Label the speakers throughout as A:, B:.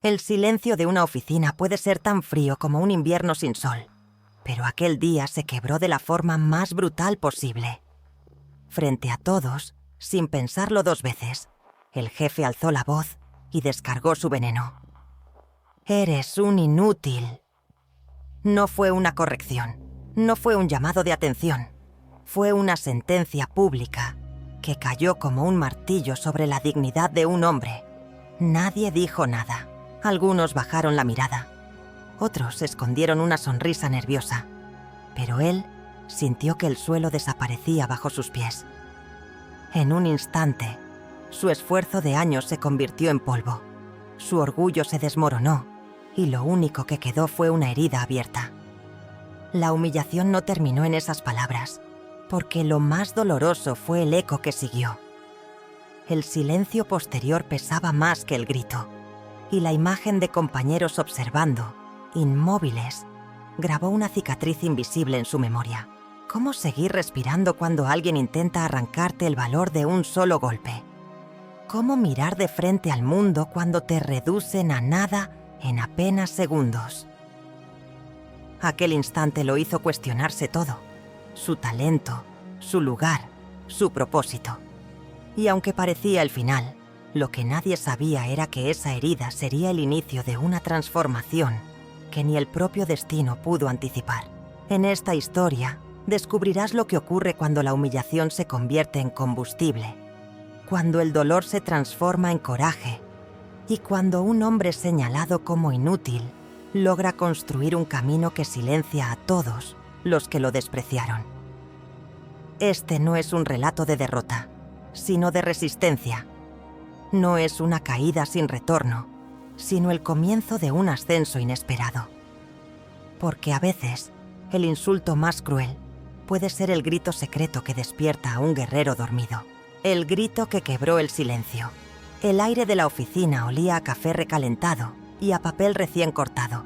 A: El silencio de una oficina puede ser tan frío como un invierno sin sol, pero aquel día se quebró de la forma más brutal posible. Frente a todos, sin pensarlo 2 veces, el jefe alzó la voz y descargó su veneno. «Eres un inútil». No fue una corrección, no fue un llamado de atención, fue una sentencia pública que cayó como un martillo sobre la dignidad de un hombre. Nadie dijo nada. Algunos bajaron la mirada. Otros escondieron una sonrisa nerviosa. Pero él sintió que el suelo desaparecía bajo sus pies. En un instante, su esfuerzo de años se convirtió en polvo. Su orgullo se desmoronó y lo único que quedó fue una herida abierta. La humillación no terminó en esas palabras, porque lo más doloroso fue el eco que siguió. El silencio posterior pesaba más que el grito, y la imagen de compañeros observando, inmóviles, grabó una cicatriz invisible en su memoria. ¿Cómo seguir respirando cuando alguien intenta arrancarte el valor de un solo golpe? ¿Cómo mirar de frente al mundo cuando te reducen a nada en apenas segundos? Aquel instante lo hizo cuestionarse todo: su talento, su lugar, su propósito. Y aunque parecía el final, lo que nadie sabía era que esa herida sería el inicio de una transformación que ni el propio destino pudo anticipar. En esta historia, descubrirás lo que ocurre cuando la humillación se convierte en combustible, cuando el dolor se transforma en coraje y cuando un hombre señalado como inútil logra construir un camino que silencia a todos los que lo despreciaron. Este no es un relato de derrota, sino de resistencia. No es una caída sin retorno, sino el comienzo de un ascenso inesperado. Porque a veces, el insulto más cruel puede ser el grito secreto que despierta a un guerrero dormido. El grito que quebró el silencio. El aire de la oficina olía a café recalentado y a papel recién cortado.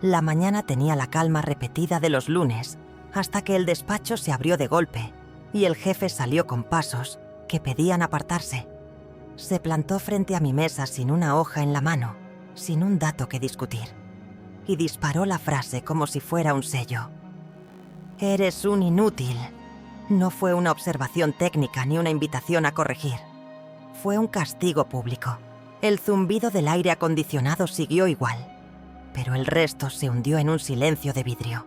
A: La mañana tenía la calma repetida de los lunes, hasta que el despacho se abrió de golpe y el jefe salió con pasos que pedían apartarse. Se plantó frente a mi mesa sin una hoja en la mano, sin un dato que discutir, y disparó la frase como si fuera un sello. «Eres un inútil». No fue una observación técnica ni una invitación a corregir. Fue un castigo público. El zumbido del aire acondicionado siguió igual, pero el resto se hundió en un silencio de vidrio.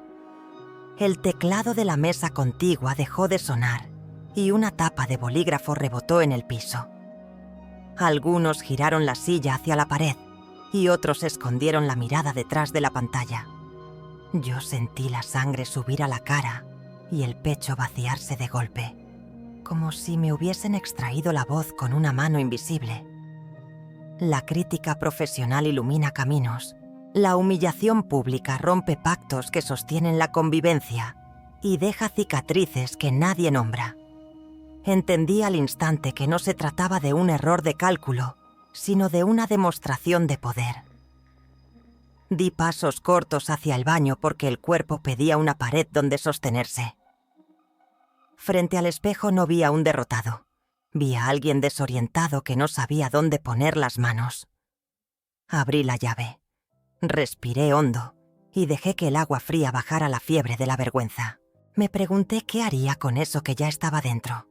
A: El teclado de la mesa contigua dejó de sonar y una tapa de bolígrafo rebotó en el piso. Algunos giraron la silla hacia la pared y otros escondieron la mirada detrás de la pantalla. Yo sentí la sangre subir a la cara y el pecho vaciarse de golpe, como si me hubiesen extraído la voz con una mano invisible. La crítica profesional ilumina caminos. La humillación pública rompe pactos que sostienen la convivencia y deja cicatrices que nadie nombra. Entendí al instante que no se trataba de un error de cálculo, sino de una demostración de poder. Di pasos cortos hacia el baño porque el cuerpo pedía una pared donde sostenerse. Frente al espejo no vi a un derrotado. Vi a alguien desorientado que no sabía dónde poner las manos. Abrí la llave. Respiré hondo y dejé que el agua fría bajara la fiebre de la vergüenza. Me pregunté qué haría con eso que ya estaba dentro.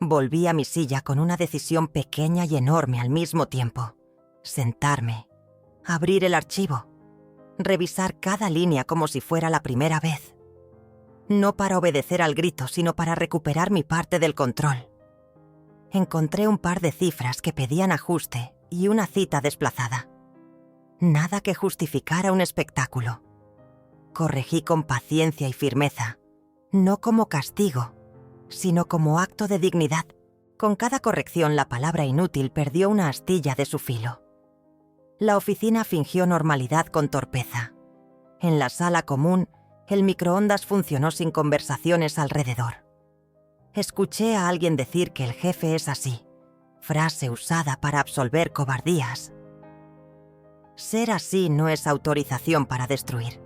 A: Volví a mi silla con una decisión pequeña y enorme al mismo tiempo. Sentarme, abrir el archivo, revisar cada línea como si fuera la primera vez. No para obedecer al grito, sino para recuperar mi parte del control. Encontré un par de cifras que pedían ajuste y una cita desplazada. Nada que justificara un espectáculo. Corregí con paciencia y firmeza, no como castigo, sino como acto de dignidad. Con cada corrección la palabra inútil perdió una astilla de su filo. La oficina fingió normalidad con torpeza. En la sala común, el microondas funcionó sin conversaciones alrededor. Escuché a alguien decir que el jefe es así, frase usada para absolver cobardías. Ser así no es autorización para destruir.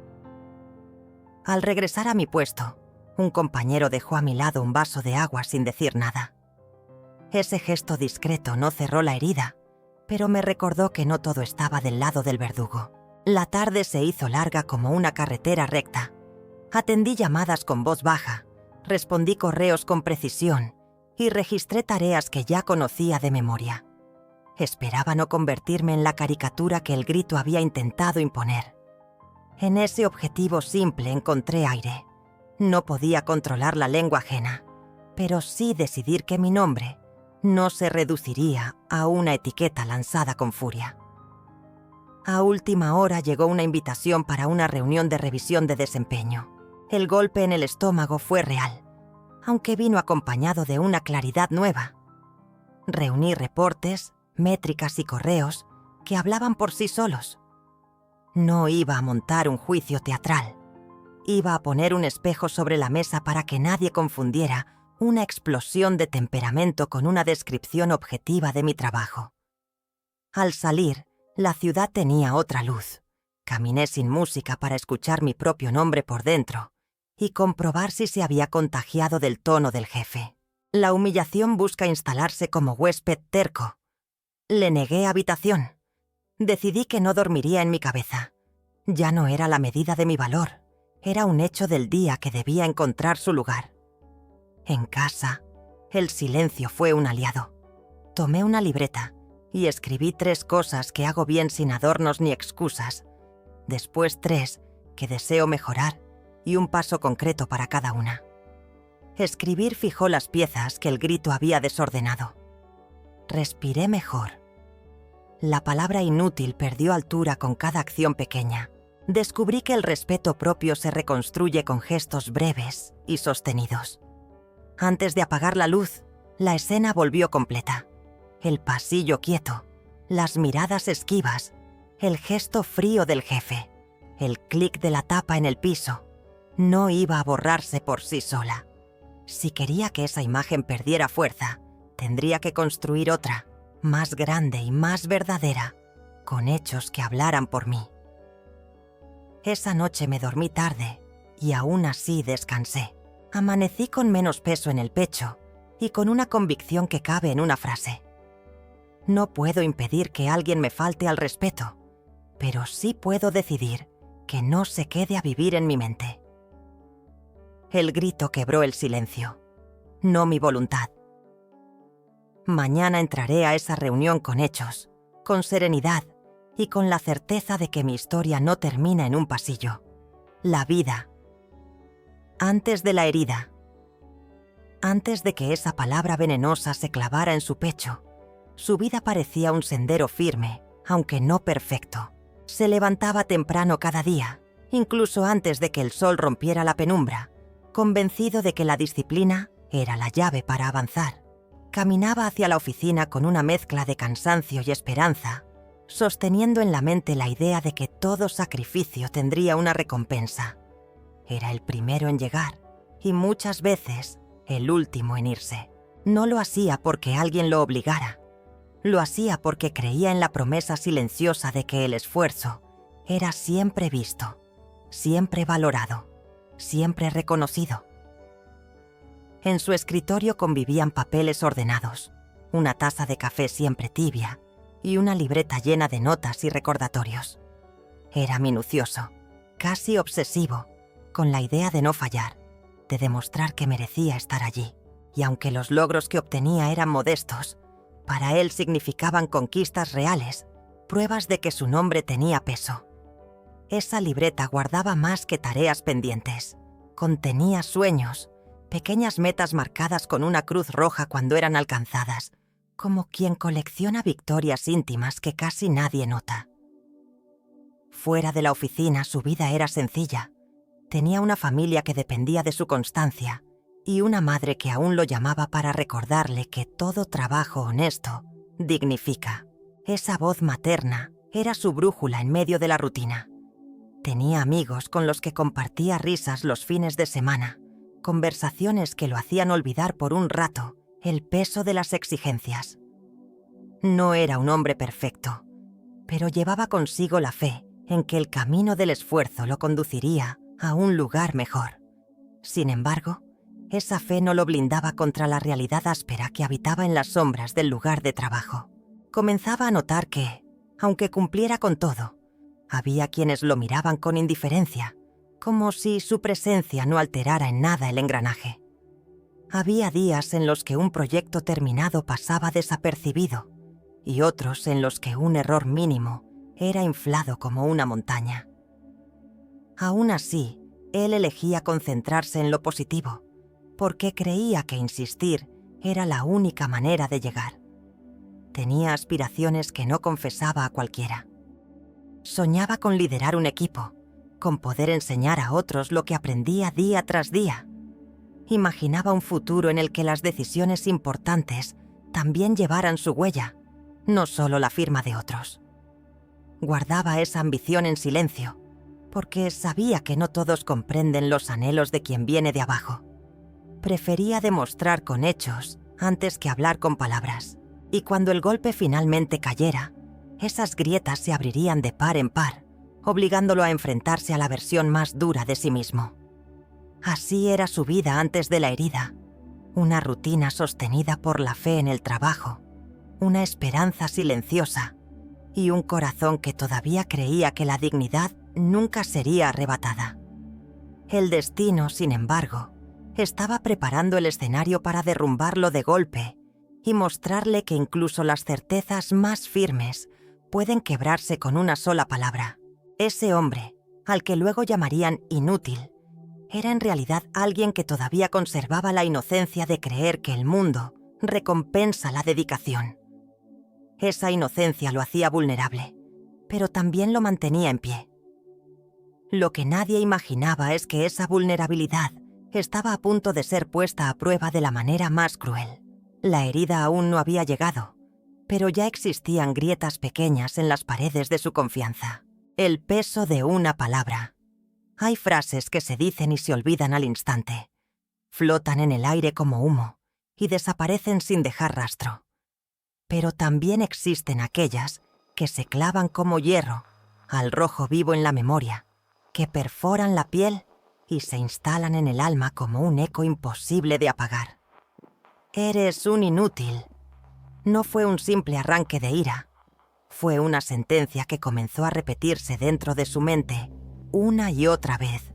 A: Al regresar a mi puesto, un compañero dejó a mi lado un vaso de agua sin decir nada. Ese gesto discreto no cerró la herida, pero me recordó que no todo estaba del lado del verdugo. La tarde se hizo larga como una carretera recta. Atendí llamadas con voz baja, respondí correos con precisión y registré tareas que ya conocía de memoria. Esperaba no convertirme en la caricatura que el grito había intentado imponer. En ese objetivo simple encontré aire. No podía controlar la lengua ajena, pero sí decidir que mi nombre no se reduciría a una etiqueta lanzada con furia. A última hora llegó una invitación para una reunión de revisión de desempeño. El golpe en el estómago fue real, aunque vino acompañado de una claridad nueva. Reuní reportes, métricas y correos que hablaban por sí solos. No iba a montar un juicio teatral. Iba a poner un espejo sobre la mesa para que nadie confundiera una explosión de temperamento con una descripción objetiva de mi trabajo. Al salir, la ciudad tenía otra luz. Caminé sin música para escuchar mi propio nombre por dentro y comprobar si se había contagiado del tono del jefe. La humillación busca instalarse como huésped terco. Le negué habitación. Decidí que no dormiría en mi cabeza. Ya no era la medida de mi valor. Era un hecho del día que debía encontrar su lugar. En casa, el silencio fue un aliado. Tomé una libreta y escribí 3 cosas que hago bien sin adornos ni excusas. Después 3 que deseo mejorar y un paso concreto para cada una. Escribir fijó las piezas que el grito había desordenado. Respiré mejor. La palabra inútil perdió altura con cada acción pequeña. Descubrí que el respeto propio se reconstruye con gestos breves y sostenidos. Antes de apagar la luz, la escena volvió completa. El pasillo quieto, las miradas esquivas, el gesto frío del jefe, el clic de la tapa en el piso. No iba a borrarse por sí sola. Si quería que esa imagen perdiera fuerza, tendría que construir otra, más grande y más verdadera, con hechos que hablaran por mí. Esa noche me dormí tarde y aún así descansé. Amanecí con menos peso en el pecho y con una convicción que cabe en una frase. No puedo impedir que alguien me falte al respeto, pero sí puedo decidir que no se quede a vivir en mi mente. El grito quebró el silencio, no mi voluntad. Mañana entraré a esa reunión con hechos, con serenidad y con la certeza de que mi historia no termina en un pasillo. La vida, antes de la herida, antes de que esa palabra venenosa se clavara en su pecho, su vida parecía un sendero firme, aunque no perfecto. Se levantaba temprano cada día, incluso antes de que el sol rompiera la penumbra, convencido de que la disciplina era la llave para avanzar. Caminaba hacia la oficina con una mezcla de cansancio y esperanza, sosteniendo en la mente la idea de que todo sacrificio tendría una recompensa. Era el primero en llegar y muchas veces el último en irse. No lo hacía porque alguien lo obligara. Lo hacía porque creía en la promesa silenciosa de que el esfuerzo era siempre visto, siempre valorado, siempre reconocido. En su escritorio convivían papeles ordenados, una taza de café siempre tibia y una libreta llena de notas y recordatorios. Era minucioso, casi obsesivo, con la idea de no fallar, de demostrar que merecía estar allí. Y aunque los logros que obtenía eran modestos, para él significaban conquistas reales, pruebas de que su nombre tenía peso. Esa libreta guardaba más que tareas pendientes. Contenía sueños, pequeñas metas marcadas con una cruz roja cuando eran alcanzadas, como quien colecciona victorias íntimas que casi nadie nota. Fuera de la oficina su vida era sencilla. Tenía una familia que dependía de su constancia y una madre que aún lo llamaba para recordarle que todo trabajo honesto dignifica. Esa voz materna era su brújula en medio de la rutina. Tenía amigos con los que compartía risas los fines de semana, conversaciones que lo hacían olvidar por un rato el peso de las exigencias. No era un hombre perfecto, pero llevaba consigo la fe en que el camino del esfuerzo lo conduciría a un lugar mejor. Sin embargo, esa fe no lo blindaba contra la realidad áspera que habitaba en las sombras del lugar de trabajo. Comenzaba a notar que, aunque cumpliera con todo, había quienes lo miraban con indiferencia, como si su presencia no alterara en nada el engranaje. Había días en los que un proyecto terminado pasaba desapercibido y otros en los que un error mínimo era inflado como una montaña. Aún así, él elegía concentrarse en lo positivo, porque creía que insistir era la única manera de llegar. Tenía aspiraciones que no confesaba a cualquiera. Soñaba con liderar un equipo, con poder enseñar a otros lo que aprendía día tras día. Imaginaba un futuro en el que las decisiones importantes también llevaran su huella, no solo la firma de otros. Guardaba esa ambición en silencio, porque sabía que no todos comprenden los anhelos de quien viene de abajo. Prefería demostrar con hechos antes que hablar con palabras, y cuando el golpe finalmente cayera, esas grietas se abrirían de par en par, obligándolo a enfrentarse a la versión más dura de sí mismo. Así era su vida antes de la herida, una rutina sostenida por la fe en el trabajo, una esperanza silenciosa y un corazón que todavía creía que la dignidad nunca sería arrebatada. El destino, sin embargo, estaba preparando el escenario para derrumbarlo de golpe y mostrarle que incluso las certezas más firmes pueden quebrarse con una sola palabra. Ese hombre, al que luego llamarían inútil, era en realidad alguien que todavía conservaba la inocencia de creer que el mundo recompensa la dedicación. Esa inocencia lo hacía vulnerable, pero también lo mantenía en pie. Lo que nadie imaginaba es que esa vulnerabilidad estaba a punto de ser puesta a prueba de la manera más cruel. La herida aún no había llegado, pero ya existían grietas pequeñas en las paredes de su confianza. El peso de una palabra. Hay frases que se dicen y se olvidan al instante. Flotan en el aire como humo y desaparecen sin dejar rastro. Pero también existen aquellas que se clavan como hierro al rojo vivo en la memoria, que perforan la piel y se instalan en el alma como un eco imposible de apagar. Eres un inútil. No fue un simple arranque de ira. Fue una sentencia que comenzó a repetirse dentro de su mente una y otra vez,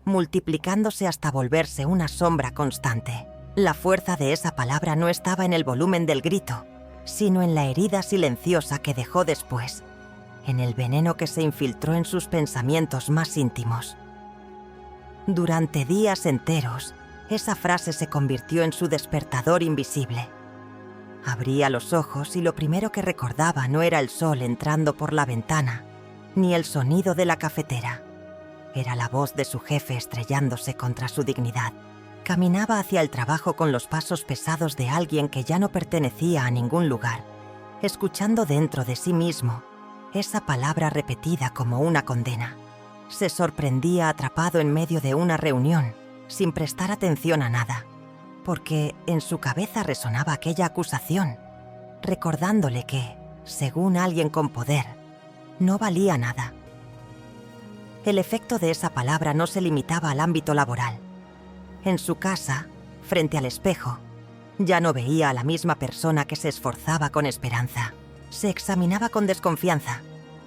A: multiplicándose hasta volverse una sombra constante. La fuerza de esa palabra no estaba en el volumen del grito, sino en la herida silenciosa que dejó después, en el veneno que se infiltró en sus pensamientos más íntimos. Durante días enteros, esa frase se convirtió en su despertador invisible. Abría los ojos y lo primero que recordaba no era el sol entrando por la ventana, ni el sonido de la cafetera. Era la voz de su jefe estrellándose contra su dignidad. Caminaba hacia el trabajo con los pasos pesados de alguien que ya no pertenecía a ningún lugar, escuchando dentro de sí mismo esa palabra repetida como una condena. Se sorprendía atrapado en medio de una reunión, sin prestar atención a nada, porque en su cabeza resonaba aquella acusación, recordándole que, según alguien con poder, no valía nada. El efecto de esa palabra no se limitaba al ámbito laboral. En su casa, frente al espejo, ya no veía a la misma persona que se esforzaba con esperanza. Se examinaba con desconfianza,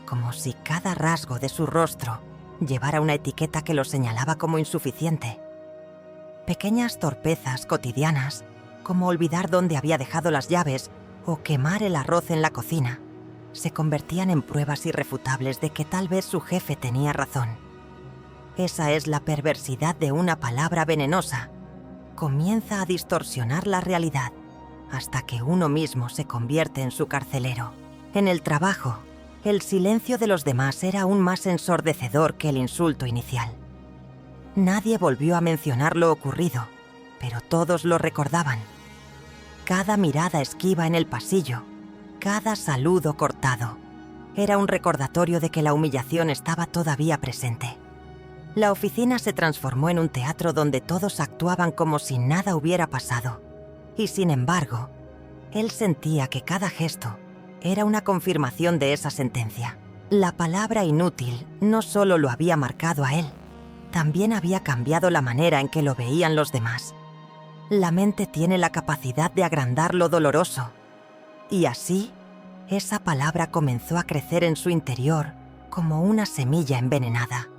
A: como si cada rasgo de su rostro llevara una etiqueta que lo señalaba como insuficiente. Pequeñas torpezas cotidianas, como olvidar dónde había dejado las llaves o quemar el arroz en la cocina, se convertían en pruebas irrefutables de que tal vez su jefe tenía razón. Esa es la perversidad de una palabra venenosa. Comienza a distorsionar la realidad hasta que uno mismo se convierte en su carcelero. En el trabajo, el silencio de los demás era aún más ensordecedor que el insulto inicial. Nadie volvió a mencionar lo ocurrido, pero todos lo recordaban. Cada mirada esquiva en el pasillo, cada saludo cortado, era un recordatorio de que la humillación estaba todavía presente. La oficina se transformó en un teatro donde todos actuaban como si nada hubiera pasado. Y sin embargo, él sentía que cada gesto era una confirmación de esa sentencia. La palabra inútil no solo lo había marcado a él, también había cambiado la manera en que lo veían los demás. La mente tiene la capacidad de agrandar lo doloroso, y así Esa palabra comenzó a crecer en su interior como una semilla envenenada.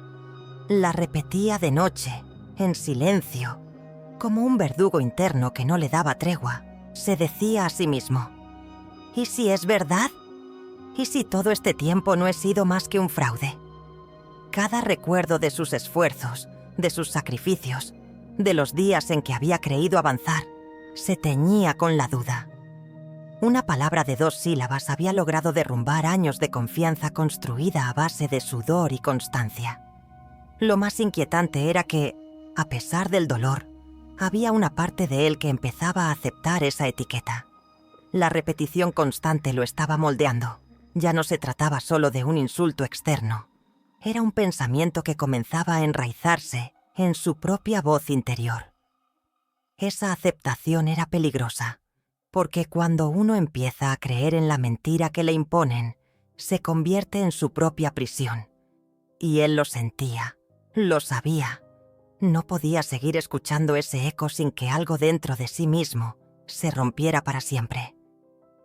A: La repetía de noche, en silencio, como un verdugo interno que no le daba tregua. Se decía a sí mismo: ¿y si es verdad? ¿Y si todo este tiempo no he sido más que un fraude? Cada recuerdo de sus esfuerzos, de sus sacrificios, de los días en que había creído avanzar, se teñía con la duda. Una palabra de 2 sílabas había logrado derrumbar años de confianza construida a base de sudor y constancia. Lo más inquietante era que, a pesar del dolor, había una parte de él que empezaba a aceptar esa etiqueta. La repetición constante lo estaba moldeando. Ya no se trataba solo de un insulto externo. Era un pensamiento que comenzaba a enraizarse en su propia voz interior. Esa aceptación era peligrosa, porque cuando uno empieza a creer en la mentira que le imponen, se convierte en su propia prisión. Y él lo sentía, lo sabía. No podía seguir escuchando ese eco sin que algo dentro de sí mismo se rompiera para siempre.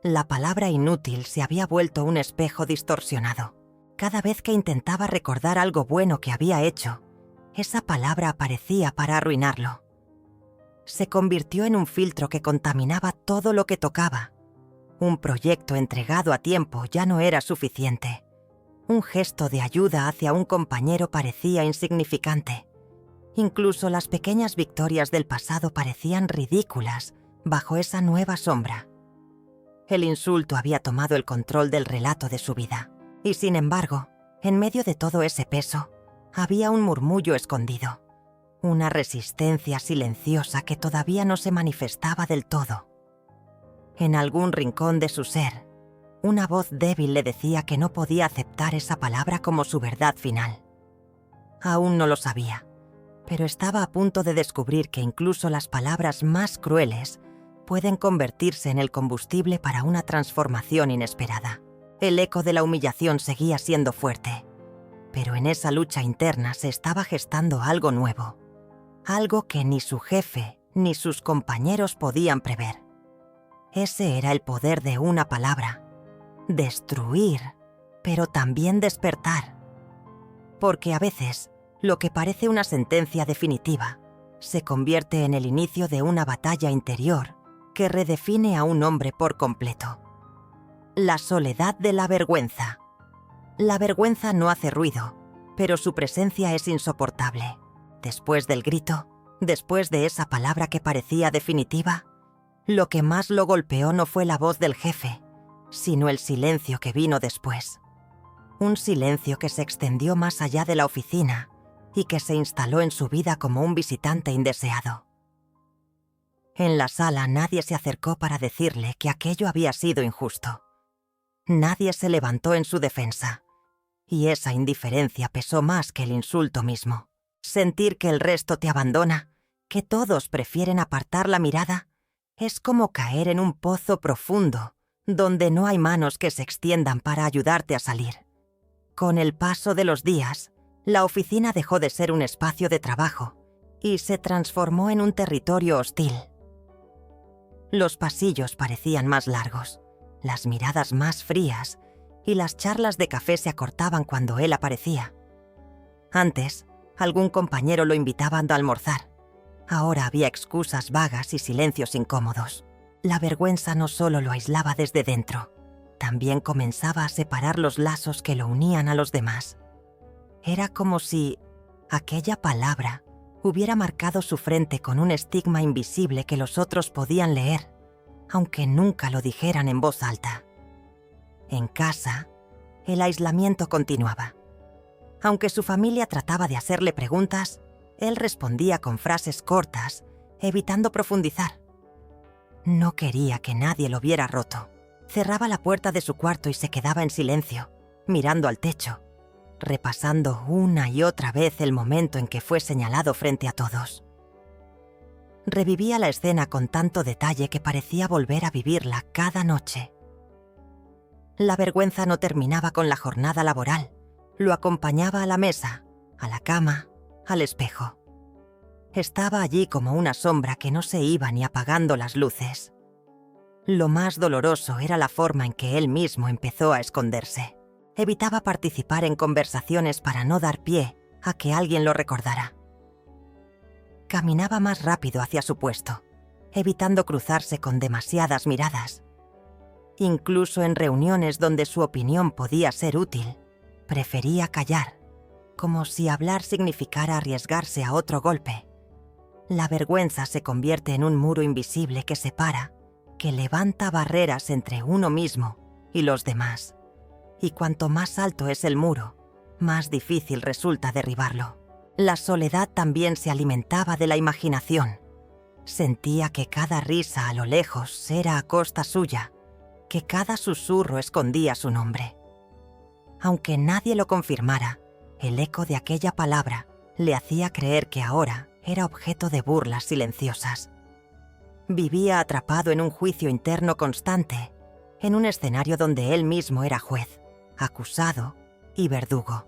A: La palabra inútil se había vuelto un espejo distorsionado. Cada vez que intentaba recordar algo bueno que había hecho, esa palabra aparecía para arruinarlo. Se convirtió en un filtro que contaminaba todo lo que tocaba. Un proyecto entregado a tiempo ya no era suficiente. Un gesto de ayuda hacia un compañero parecía insignificante. Incluso las pequeñas victorias del pasado parecían ridículas bajo esa nueva sombra. El insulto había tomado el control del relato de su vida. Y sin embargo, en medio de todo ese peso, había un murmullo escondido. Una resistencia silenciosa que todavía no se manifestaba del todo. En algún rincón de su ser, una voz débil le decía que no podía aceptar esa palabra como su verdad final. Aún no lo sabía, pero estaba a punto de descubrir que incluso las palabras más crueles pueden convertirse en el combustible para una transformación inesperada. El eco de la humillación seguía siendo fuerte, pero en esa lucha interna se estaba gestando algo nuevo, algo que ni su jefe ni sus compañeros podían prever. Ese era el poder de una palabra: destruir, pero también despertar. Porque a veces, lo que parece una sentencia definitiva se convierte en el inicio de una batalla interior que redefine a un hombre por completo. La soledad de la vergüenza. La vergüenza no hace ruido, pero su presencia es insoportable. Después del grito, después de esa palabra que parecía definitiva, lo que más lo golpeó no fue la voz del jefe, sino el silencio que vino después. Un silencio que se extendió más allá de la oficina y que se instaló en su vida como un visitante indeseado. En la sala nadie se acercó para decirle que aquello había sido injusto. Nadie se levantó en su defensa, y esa indiferencia pesó más que el insulto mismo. Sentir que el resto te abandona, que todos prefieren apartar la mirada, es como caer en un pozo profundo, donde no hay manos que se extiendan para ayudarte a salir. Con el paso de los días, la oficina dejó de ser un espacio de trabajo y se transformó en un territorio hostil. Los pasillos parecían más largos, las miradas más frías y las charlas de café se acortaban cuando él aparecía. Antes, algún compañero lo invitaba a almorzar. Ahora había excusas vagas y silencios incómodos. La vergüenza no solo lo aislaba desde dentro, también comenzaba a separar los lazos que lo unían a los demás. Era como si aquella palabra hubiera marcado su frente con un estigma invisible que los otros podían leer, aunque nunca lo dijeran en voz alta. En casa, el aislamiento continuaba. Aunque su familia trataba de hacerle preguntas, él respondía con frases cortas, evitando profundizar. No quería que nadie lo viera roto. Cerraba la puerta de su cuarto y se quedaba en silencio, mirando al techo, repasando una y otra vez el momento en que fue señalado frente a todos. Revivía la escena con tanto detalle que parecía volver a vivirla cada noche. La vergüenza no terminaba con la jornada laboral. Lo acompañaba a la mesa, a la cama, al espejo. Estaba allí como una sombra que no se iba ni apagando las luces. Lo más doloroso era la forma en que él mismo empezó a esconderse. Evitaba participar en conversaciones para no dar pie a que alguien lo recordara. Caminaba más rápido hacia su puesto, evitando cruzarse con demasiadas miradas. Incluso en reuniones donde su opinión podía ser útil, prefería callar, como si hablar significara arriesgarse a otro golpe. La vergüenza se convierte en un muro invisible que separa, que levanta barreras entre uno mismo y los demás. Y cuanto más alto es el muro, más difícil resulta derribarlo. La soledad también se alimentaba de la imaginación. Sentía que cada risa a lo lejos era a costa suya, que cada susurro escondía su nombre. Aunque nadie lo confirmara, el eco de aquella palabra le hacía creer que ahora era objeto de burlas silenciosas. Vivía atrapado en un juicio interno constante, en un escenario donde él mismo era juez, acusado y verdugo.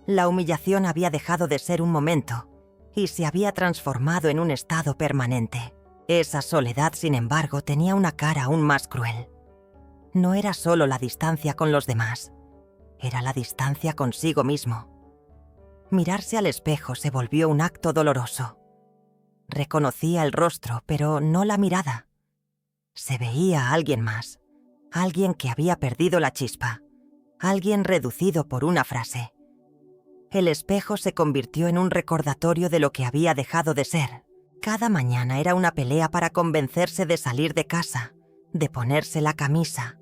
A: La humillación había dejado de ser un momento y se había transformado en un estado permanente. Esa soledad, sin embargo, tenía una cara aún más cruel. No era solo la distancia con los demás, era la distancia consigo mismo. Mirarse al espejo se volvió un acto doloroso. Reconocía el rostro, pero no la mirada. Se veía a alguien más, alguien que había perdido la chispa, alguien reducido por una frase. El espejo se convirtió en un recordatorio de lo que había dejado de ser. Cada mañana era una pelea para convencerse de salir de casa, de ponerse la camisa,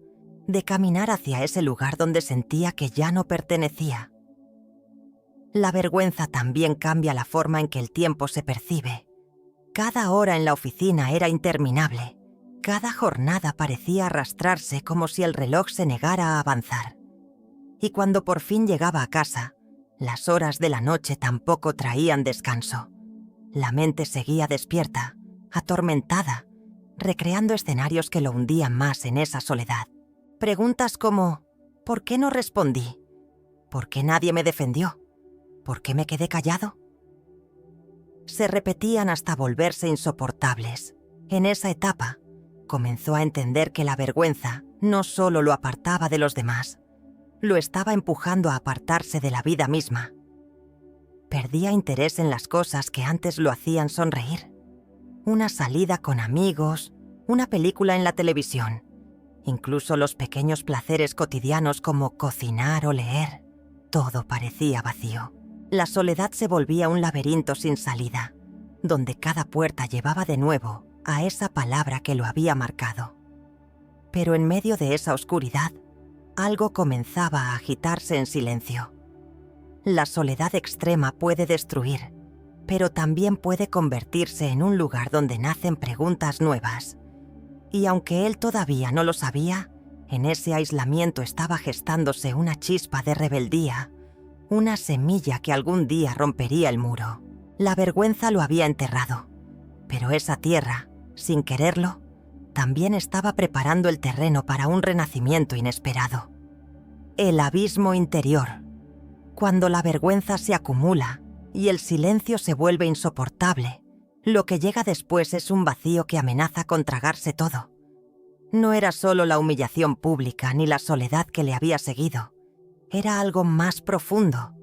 A: de caminar hacia ese lugar donde sentía que ya no pertenecía. La vergüenza también cambia la forma en que el tiempo se percibe. Cada hora en la oficina era interminable. Cada jornada parecía arrastrarse como si el reloj se negara a avanzar. Y cuando por fin llegaba a casa, las horas de la noche tampoco traían descanso. La mente seguía despierta, atormentada, recreando escenarios que lo hundían más en esa soledad. Preguntas como ¿por qué no respondí? ¿Por qué nadie me defendió? ¿Por qué me quedé callado? Se repetían hasta volverse insoportables. En esa etapa, comenzó a entender que la vergüenza no solo lo apartaba de los demás, lo estaba empujando a apartarse de la vida misma. Perdía interés en las cosas que antes lo hacían sonreír. Una salida con amigos, una película en la televisión, incluso los pequeños placeres cotidianos como cocinar o leer. Todo parecía vacío. La soledad se volvía un laberinto sin salida, donde cada puerta llevaba de nuevo a esa palabra que lo había marcado. Pero en medio de esa oscuridad, algo comenzaba a agitarse en silencio. La soledad extrema puede destruir, pero también puede convertirse en un lugar donde nacen preguntas nuevas. Y aunque él todavía no lo sabía, en ese aislamiento estaba gestándose una chispa de rebeldía, una semilla que algún día rompería el muro. La vergüenza lo había enterrado, pero esa tierra, sin quererlo, también estaba preparando el terreno para un renacimiento inesperado. El abismo interior. Cuando la vergüenza se acumula y el silencio se vuelve insoportable, lo que llega después es un vacío que amenaza con tragarse todo. No era solo la humillación pública ni la soledad que le había seguido. Era algo más profundo,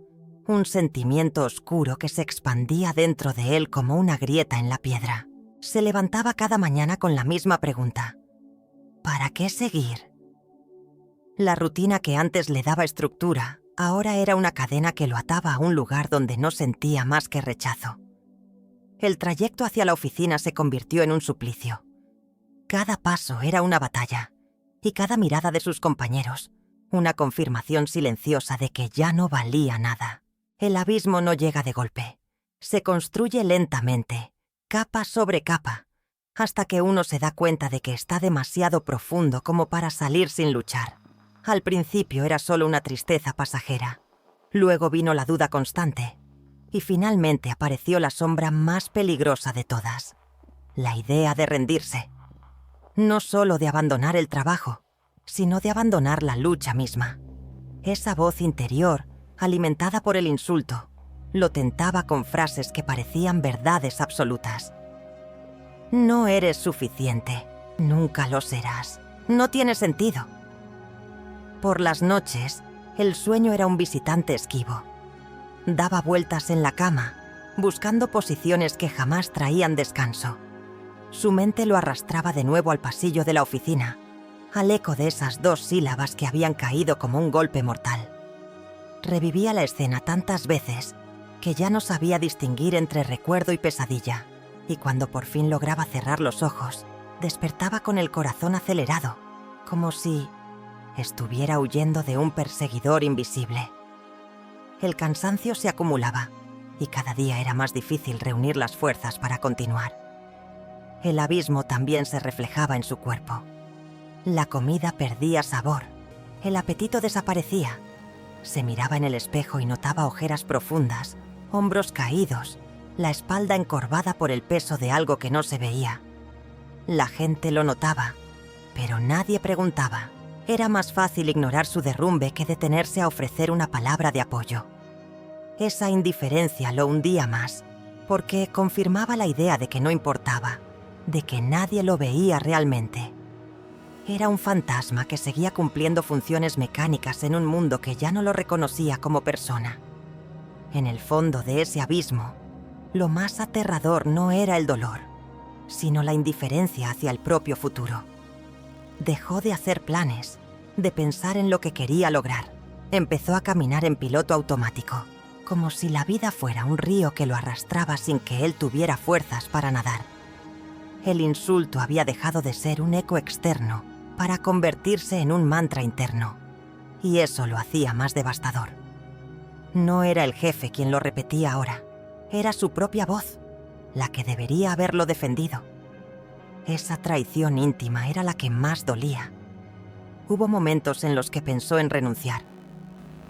A: un sentimiento oscuro que se expandía dentro de él como una grieta en la piedra. Se levantaba cada mañana con la misma pregunta: ¿para qué seguir? La rutina que antes le daba estructura, ahora era una cadena que lo ataba a un lugar donde no sentía más que rechazo. El trayecto hacia la oficina se convirtió en un suplicio. Cada paso era una batalla, y cada mirada de sus compañeros, una confirmación silenciosa de que ya no valía nada. El abismo no llega de golpe. Se construye lentamente, capa sobre capa, hasta que uno se da cuenta de que está demasiado profundo como para salir sin luchar. Al principio era solo una tristeza pasajera. Luego vino la duda constante. Y finalmente apareció la sombra más peligrosa de todas. La idea de rendirse. No solo de abandonar el trabajo, sino de abandonar la lucha misma. Esa voz interior, alimentada por el insulto, lo tentaba con frases que parecían verdades absolutas. No eres suficiente. Nunca lo serás. No tiene sentido. Por las noches, el sueño era un visitante esquivo. Daba vueltas en la cama, buscando posiciones que jamás traían descanso. Su mente lo arrastraba de nuevo al pasillo de la oficina, al eco de esas 2 sílabas que habían caído como un golpe mortal. Revivía la escena tantas veces que ya no sabía distinguir entre recuerdo y pesadilla, y cuando por fin lograba cerrar los ojos, despertaba con el corazón acelerado, como si estuviera huyendo de un perseguidor invisible. El cansancio se acumulaba, y cada día era más difícil reunir las fuerzas para continuar. El abismo también se reflejaba en su cuerpo. La comida perdía sabor, el apetito desaparecía. Se miraba en el espejo y notaba ojeras profundas, hombros caídos, la espalda encorvada por el peso de algo que no se veía. La gente lo notaba, pero nadie preguntaba. Era más fácil ignorar su derrumbe que detenerse a ofrecer una palabra de apoyo. Esa indiferencia lo hundía más, porque confirmaba la idea de que no importaba, de que nadie lo veía realmente. Era un fantasma que seguía cumpliendo funciones mecánicas en un mundo que ya no lo reconocía como persona. En el fondo de ese abismo, lo más aterrador no era el dolor, sino la indiferencia hacia el propio futuro. Dejó de hacer planes, de pensar en lo que quería lograr. Empezó a caminar en piloto automático, como si la vida fuera un río que lo arrastraba sin que él tuviera fuerzas para nadar. El insulto había dejado de ser un eco externo para convertirse en un mantra interno, y eso lo hacía más devastador. No era el jefe quien lo repetía ahora, era su propia voz, la que debería haberlo defendido. Esa traición íntima era la que más dolía. Hubo momentos en los que pensó en renunciar.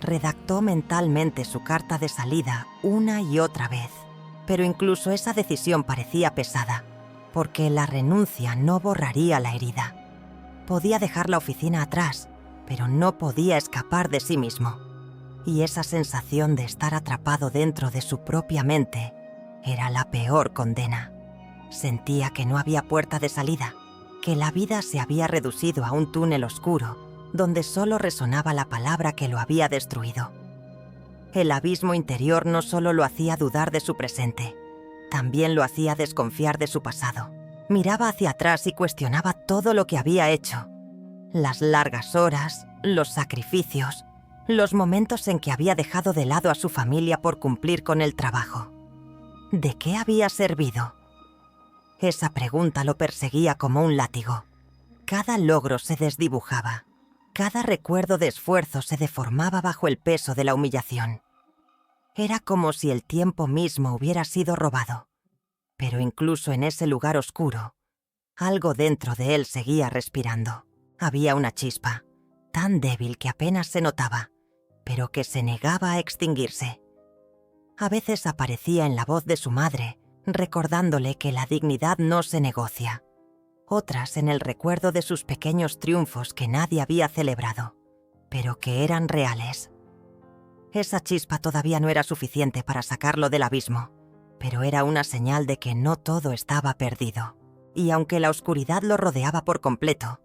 A: Redactó mentalmente su carta de salida una y otra vez, pero incluso esa decisión parecía pesada, porque la renuncia no borraría la herida. Podía dejar la oficina atrás, pero no podía escapar de sí mismo. Y esa sensación de estar atrapado dentro de su propia mente era la peor condena. Sentía que no había puerta de salida, que la vida se había reducido a un túnel oscuro, donde solo resonaba la palabra que lo había destruido. El abismo interior no solo lo hacía dudar de su presente, también lo hacía desconfiar de su pasado. Miraba hacia atrás y cuestionaba todo lo que había hecho. Las largas horas, los sacrificios, los momentos en que había dejado de lado a su familia por cumplir con el trabajo. ¿De qué había servido? Esa pregunta lo perseguía como un látigo. Cada logro se desdibujaba. Cada recuerdo de esfuerzo se deformaba bajo el peso de la humillación. Era como si el tiempo mismo hubiera sido robado. Pero incluso en ese lugar oscuro, algo dentro de él seguía respirando. Había una chispa, tan débil que apenas se notaba, pero que se negaba a extinguirse. A veces aparecía en la voz de su madre, recordándole que la dignidad no se negocia. Otras en el recuerdo de sus pequeños triunfos que nadie había celebrado, pero que eran reales. Esa chispa todavía no era suficiente para sacarlo del abismo, pero era una señal de que no todo estaba perdido. Y aunque la oscuridad lo rodeaba por completo,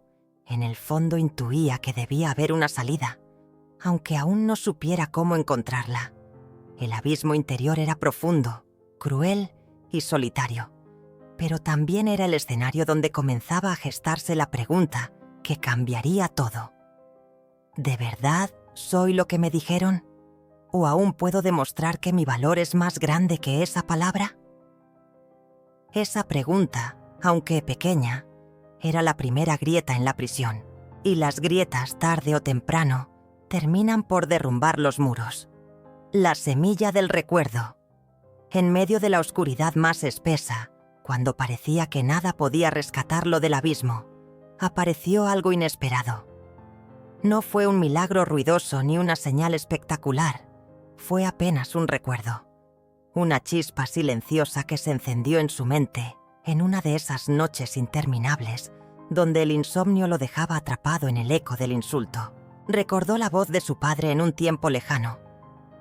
A: en el fondo intuía que debía haber una salida, aunque aún no supiera cómo encontrarla. El abismo interior era profundo, cruel y solitario, pero también era el escenario donde comenzaba a gestarse la pregunta que cambiaría todo. ¿De verdad soy lo que me dijeron? ¿O aún puedo demostrar que mi valor es más grande que esa palabra? Esa pregunta, aunque pequeña, era la primera grieta en la prisión, y las grietas, tarde o temprano, terminan por derrumbar los muros. La semilla del recuerdo. En medio de la oscuridad más espesa, cuando parecía que nada podía rescatarlo del abismo, apareció algo inesperado. No fue un milagro ruidoso ni una señal espectacular, fue apenas un recuerdo. Una chispa silenciosa que se encendió en su mente en una de esas noches interminables donde el insomnio lo dejaba atrapado en el eco del insulto. Recordó la voz de su padre en un tiempo lejano,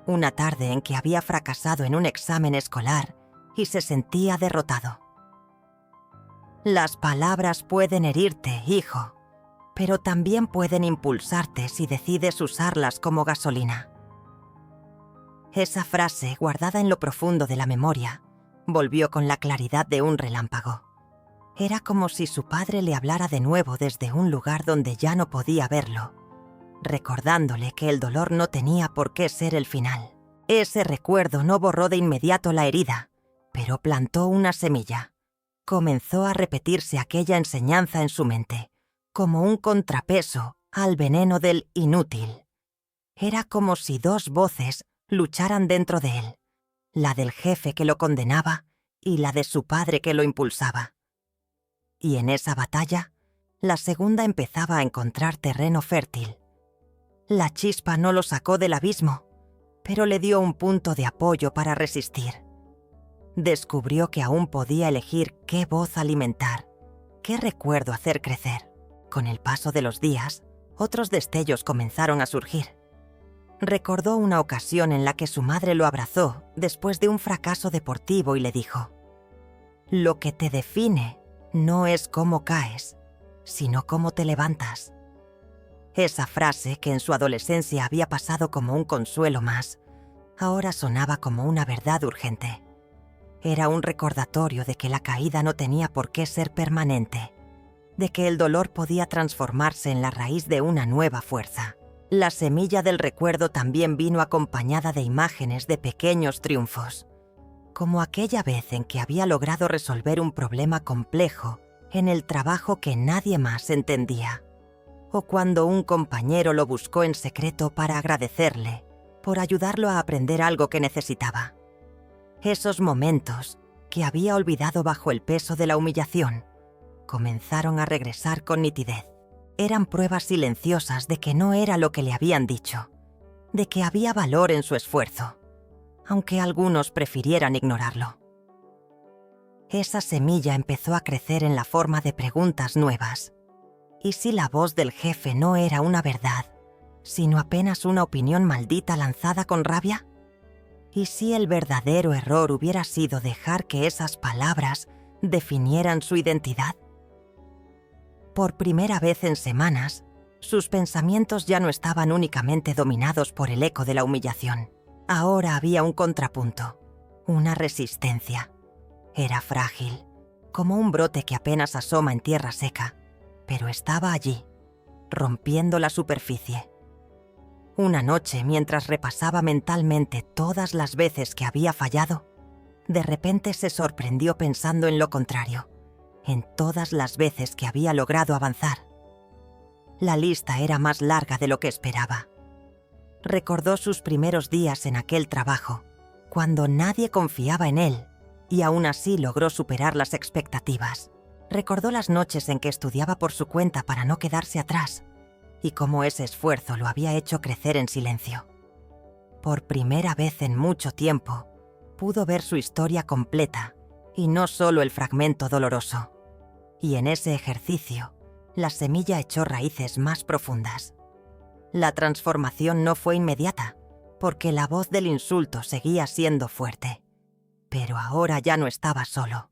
A: una tarde en que había fracasado en un examen escolar y se sentía derrotado. Las palabras pueden herirte, hijo, pero también pueden impulsarte si decides usarlas como gasolina. Esa frase, guardada en lo profundo de la memoria, volvió con la claridad de un relámpago. Era como si su padre le hablara de nuevo desde un lugar donde ya no podía verlo, recordándole que el dolor no tenía por qué ser el final. Ese recuerdo no borró de inmediato la herida, pero plantó una semilla. Comenzó a repetirse aquella enseñanza en su mente, como un contrapeso al veneno del inútil. Era como si dos voces lucharan dentro de él, la del jefe que lo condenaba y la de su padre que lo impulsaba. Y en esa batalla, la segunda empezaba a encontrar terreno fértil. La chispa no lo sacó del abismo, pero le dio un punto de apoyo para resistir. Descubrió que aún podía elegir qué voz alimentar, qué recuerdo hacer crecer. Con el paso de los días, otros destellos comenzaron a surgir. Recordó una ocasión en la que su madre lo abrazó después de un fracaso deportivo y le dijo: «Lo que te define no es cómo caes, sino cómo te levantas». Esa frase, que en su adolescencia había pasado como un consuelo más, ahora sonaba como una verdad urgente. Era un recordatorio de que la caída no tenía por qué ser permanente, de que el dolor podía transformarse en la raíz de una nueva fuerza. La semilla del recuerdo también vino acompañada de imágenes de pequeños triunfos, como aquella vez en que había logrado resolver un problema complejo en el trabajo que nadie más entendía, o cuando un compañero lo buscó en secreto para agradecerle por ayudarlo a aprender algo que necesitaba. Esos momentos, que había olvidado bajo el peso de la humillación, comenzaron a regresar con nitidez. Eran pruebas silenciosas de que no era lo que le habían dicho, de que había valor en su esfuerzo, aunque algunos prefirieran ignorarlo. Esa semilla empezó a crecer en la forma de preguntas nuevas. ¿Y si la voz del jefe no era una verdad, sino apenas una opinión maldita lanzada con rabia? ¿Y si el verdadero error hubiera sido dejar que esas palabras definieran su identidad? Por primera vez en semanas, sus pensamientos ya no estaban únicamente dominados por el eco de la humillación. Ahora había un contrapunto, una resistencia. Era frágil, como un brote que apenas asoma en tierra seca, pero estaba allí, rompiendo la superficie. Una noche, mientras repasaba mentalmente todas las veces que había fallado, de repente se sorprendió pensando en lo contrario, en todas las veces que había logrado avanzar. La lista era más larga de lo que esperaba. Recordó sus primeros días en aquel trabajo, cuando nadie confiaba en él, y aún así logró superar las expectativas. Recordó las noches en que estudiaba por su cuenta para no quedarse atrás, y cómo ese esfuerzo lo había hecho crecer en silencio. Por primera vez en mucho tiempo, pudo ver su historia completa, y no solo el fragmento doloroso. Y en ese ejercicio, la semilla echó raíces más profundas. La transformación no fue inmediata, porque la voz del insulto seguía siendo fuerte. Pero ahora ya no estaba solo.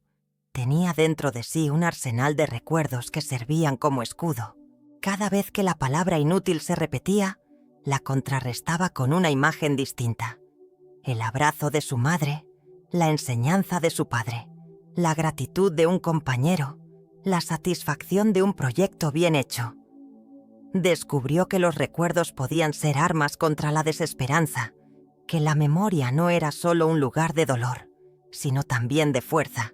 A: Tenía dentro de sí un arsenal de recuerdos que servían como escudo. Cada vez que la palabra inútil se repetía, la contrarrestaba con una imagen distinta. El abrazo de su madre, la enseñanza de su padre, la gratitud de un compañero, la satisfacción de un proyecto bien hecho. Descubrió que los recuerdos podían ser armas contra la desesperanza, que la memoria no era solo un lugar de dolor, sino también de fuerza.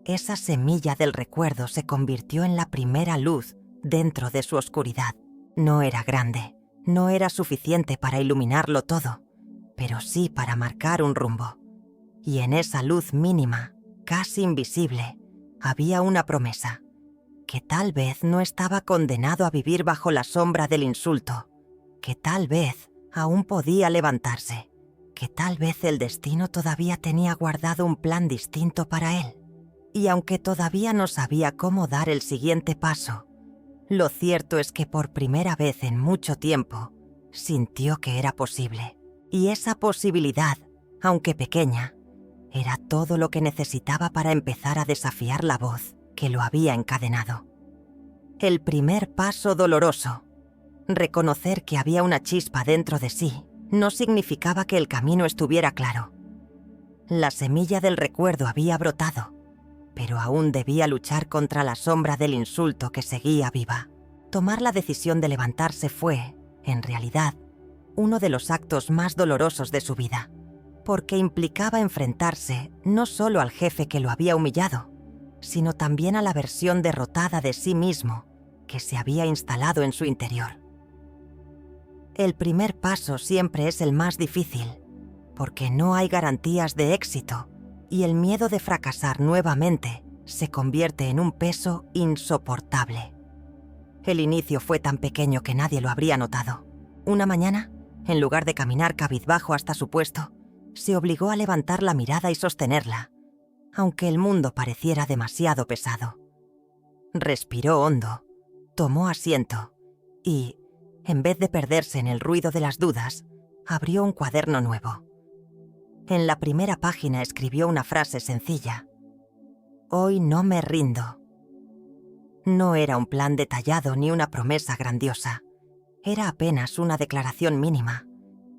A: Esa semilla del recuerdo se convirtió en la primera luz dentro de su oscuridad. No era grande, no era suficiente para iluminarlo todo, pero sí para marcar un rumbo. Y en esa luz mínima, casi invisible, había una promesa, que tal vez no estaba condenado a vivir bajo la sombra del insulto, que tal vez aún podía levantarse, que tal vez el destino todavía tenía guardado un plan distinto para él. Y aunque todavía no sabía cómo dar el siguiente paso, lo cierto es que por primera vez en mucho tiempo sintió que era posible. Y esa posibilidad, aunque pequeña, era todo lo que necesitaba para empezar a desafiar la voz que lo había encadenado. El primer paso doloroso. Reconocer que había una chispa dentro de sí no significaba que el camino estuviera claro. La semilla del recuerdo había brotado, pero aún debía luchar contra la sombra del insulto que seguía viva. Tomar la decisión de levantarse fue, en realidad, uno de los actos más dolorosos de su vida, porque implicaba enfrentarse no solo al jefe que lo había humillado, sino también a la versión derrotada de sí mismo que se había instalado en su interior. El primer paso siempre es el más difícil, porque no hay garantías de éxito y el miedo de fracasar nuevamente se convierte en un peso insoportable. El inicio fue tan pequeño que nadie lo habría notado. Una mañana, en lugar de caminar cabizbajo hasta su puesto, se obligó a levantar la mirada y sostenerla, aunque el mundo pareciera demasiado pesado. Respiró hondo, tomó asiento y, en vez de perderse en el ruido de las dudas, abrió un cuaderno nuevo. En la primera página escribió una frase sencilla: «Hoy no me rindo». No era un plan detallado ni una promesa grandiosa. Era apenas una declaración mínima,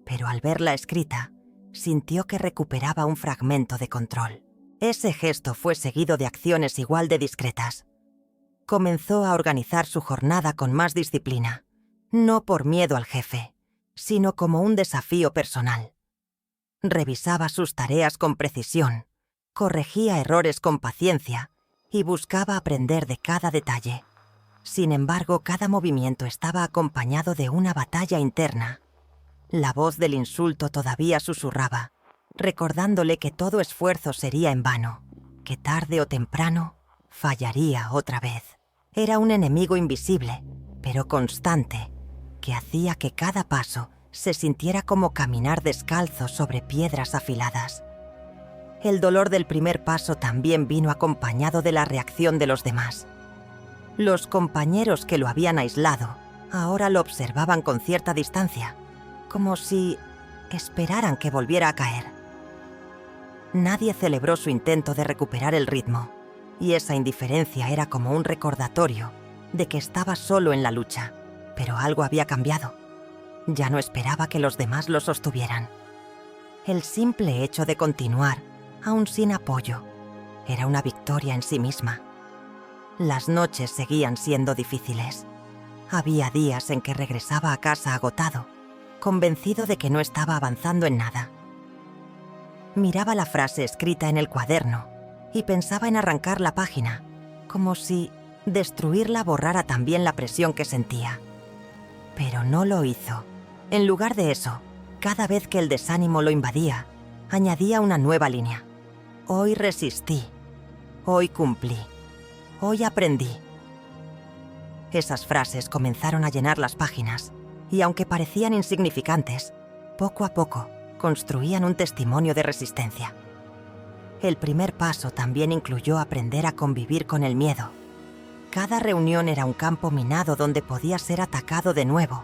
A: pero al verla escrita, sintió que recuperaba un fragmento de control. Ese gesto fue seguido de acciones igual de discretas. Comenzó a organizar su jornada con más disciplina, no por miedo al jefe, sino como un desafío personal. Revisaba sus tareas con precisión, corregía errores con paciencia y buscaba aprender de cada detalle. Sin embargo, cada movimiento estaba acompañado de una batalla interna. La voz del insulto todavía susurraba, recordándole que todo esfuerzo sería en vano, que tarde o temprano fallaría otra vez. Era un enemigo invisible, pero constante, que hacía que cada paso se sintiera como caminar descalzo sobre piedras afiladas. El dolor del primer paso también vino acompañado de la reacción de los demás. Los compañeros que lo habían aislado ahora lo observaban con cierta distancia, como si esperaran que volviera a caer. Nadie celebró su intento de recuperar el ritmo, y esa indiferencia era como un recordatorio de que estaba solo en la lucha, pero algo había cambiado. Ya no esperaba que los demás lo sostuvieran. El simple hecho de continuar, aún sin apoyo, era una victoria en sí misma. Las noches seguían siendo difíciles. Había días en que regresaba a casa agotado, convencido de que no estaba avanzando en nada. Miraba la frase escrita en el cuaderno y pensaba en arrancar la página, como si destruirla borrara también la presión que sentía. Pero no lo hizo. En lugar de eso, cada vez que el desánimo lo invadía, añadía una nueva línea. Hoy resistí. Hoy cumplí. Hoy aprendí. Esas frases comenzaron a llenar las páginas, y aunque parecían insignificantes, poco a poco construían un testimonio de resistencia. El primer paso también incluyó aprender a convivir con el miedo. Cada reunión era un campo minado donde podía ser atacado de nuevo.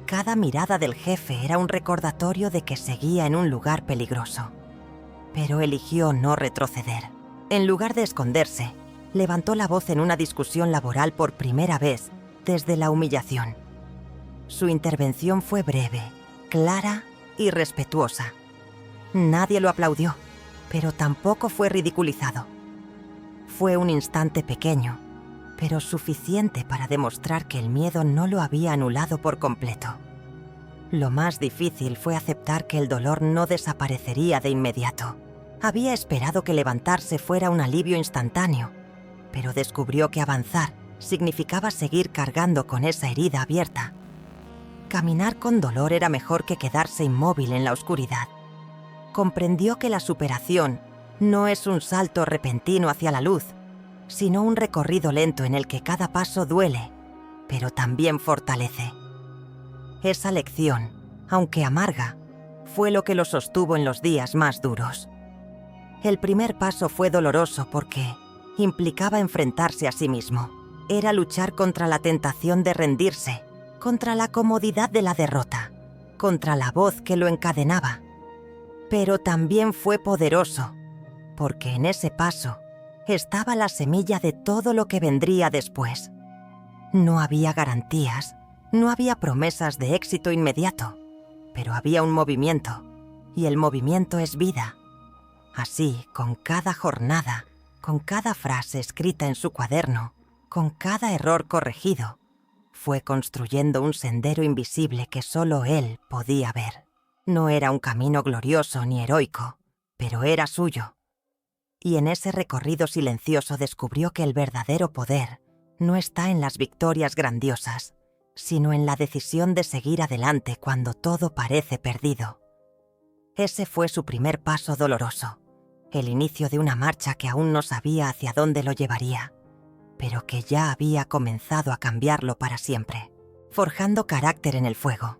A: Cada mirada del jefe era un recordatorio de que seguía en un lugar peligroso. Pero eligió no retroceder. En lugar de esconderse, levantó la voz en una discusión laboral por primera vez desde la humillación. Su intervención fue breve, clara y respetuosa. Nadie lo aplaudió, pero tampoco fue ridiculizado. Fue un instante pequeño, pero suficiente para demostrar que el miedo no lo había anulado por completo. Lo más difícil fue aceptar que el dolor no desaparecería de inmediato. Había esperado que levantarse fuera un alivio instantáneo, pero descubrió que avanzar significaba seguir cargando con esa herida abierta. Caminar con dolor era mejor que quedarse inmóvil en la oscuridad. Comprendió que la superación no es un salto repentino hacia la luz, sino un recorrido lento en el que cada paso duele, pero también fortalece. Esa lección, aunque amarga, fue lo que lo sostuvo en los días más duros. El primer paso fue doloroso porque implicaba enfrentarse a sí mismo. Era luchar contra la tentación de rendirse, contra la comodidad de la derrota, contra la voz que lo encadenaba. Pero también fue poderoso, porque en ese paso estaba la semilla de todo lo que vendría después. No había garantías, no había promesas de éxito inmediato, pero había un movimiento, y el movimiento es vida. Así, con cada jornada, con cada frase escrita en su cuaderno, con cada error corregido, fue construyendo un sendero invisible que solo él podía ver. No era un camino glorioso ni heroico, pero era suyo. Y en ese recorrido silencioso descubrió que el verdadero poder no está en las victorias grandiosas, sino en la decisión de seguir adelante cuando todo parece perdido. Ese fue su primer paso doloroso, el inicio de una marcha que aún no sabía hacia dónde lo llevaría, pero que ya había comenzado a cambiarlo para siempre, forjando carácter en el fuego.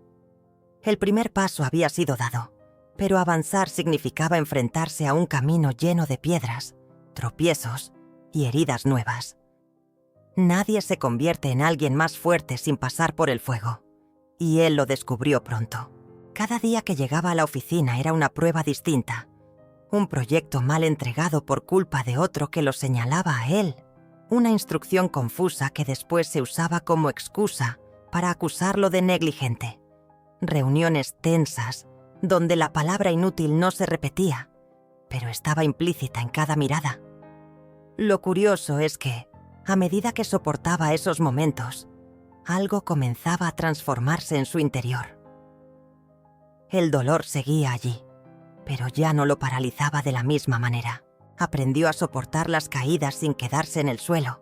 A: El primer paso había sido dado, pero avanzar significaba enfrentarse a un camino lleno de piedras, tropiezos y heridas nuevas. Nadie se convierte en alguien más fuerte sin pasar por el fuego, y él lo descubrió pronto. Cada día que llegaba a la oficina era una prueba distinta, un proyecto mal entregado por culpa de otro que lo señalaba a él, una instrucción confusa que después se usaba como excusa para acusarlo de negligente, reuniones tensas donde la palabra inútil no se repetía, pero estaba implícita en cada mirada. Lo curioso es que, a medida que soportaba esos momentos, algo comenzaba a transformarse en su interior. El dolor seguía allí, pero ya no lo paralizaba de la misma manera. Aprendió a soportar las caídas sin quedarse en el suelo.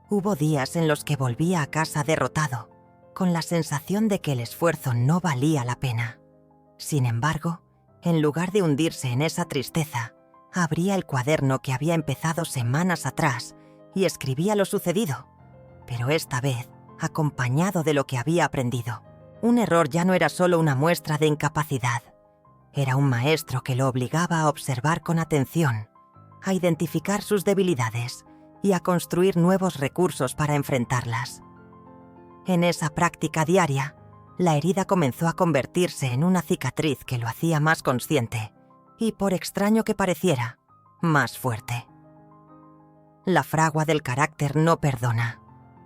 A: Hubo días en los que volvía a casa derrotado, con la sensación de que el esfuerzo no valía la pena. Sin embargo, en lugar de hundirse en esa tristeza, abría el cuaderno que había empezado semanas atrás y escribía lo sucedido, pero esta vez acompañado de lo que había aprendido. Un error ya no era solo una muestra de incapacidad, era un maestro que lo obligaba a observar con atención, a identificar sus debilidades y a construir nuevos recursos para enfrentarlas. En esa práctica diaria, la herida comenzó a convertirse en una cicatriz que lo hacía más consciente y, por extraño que pareciera, más fuerte. La fragua del carácter no perdona.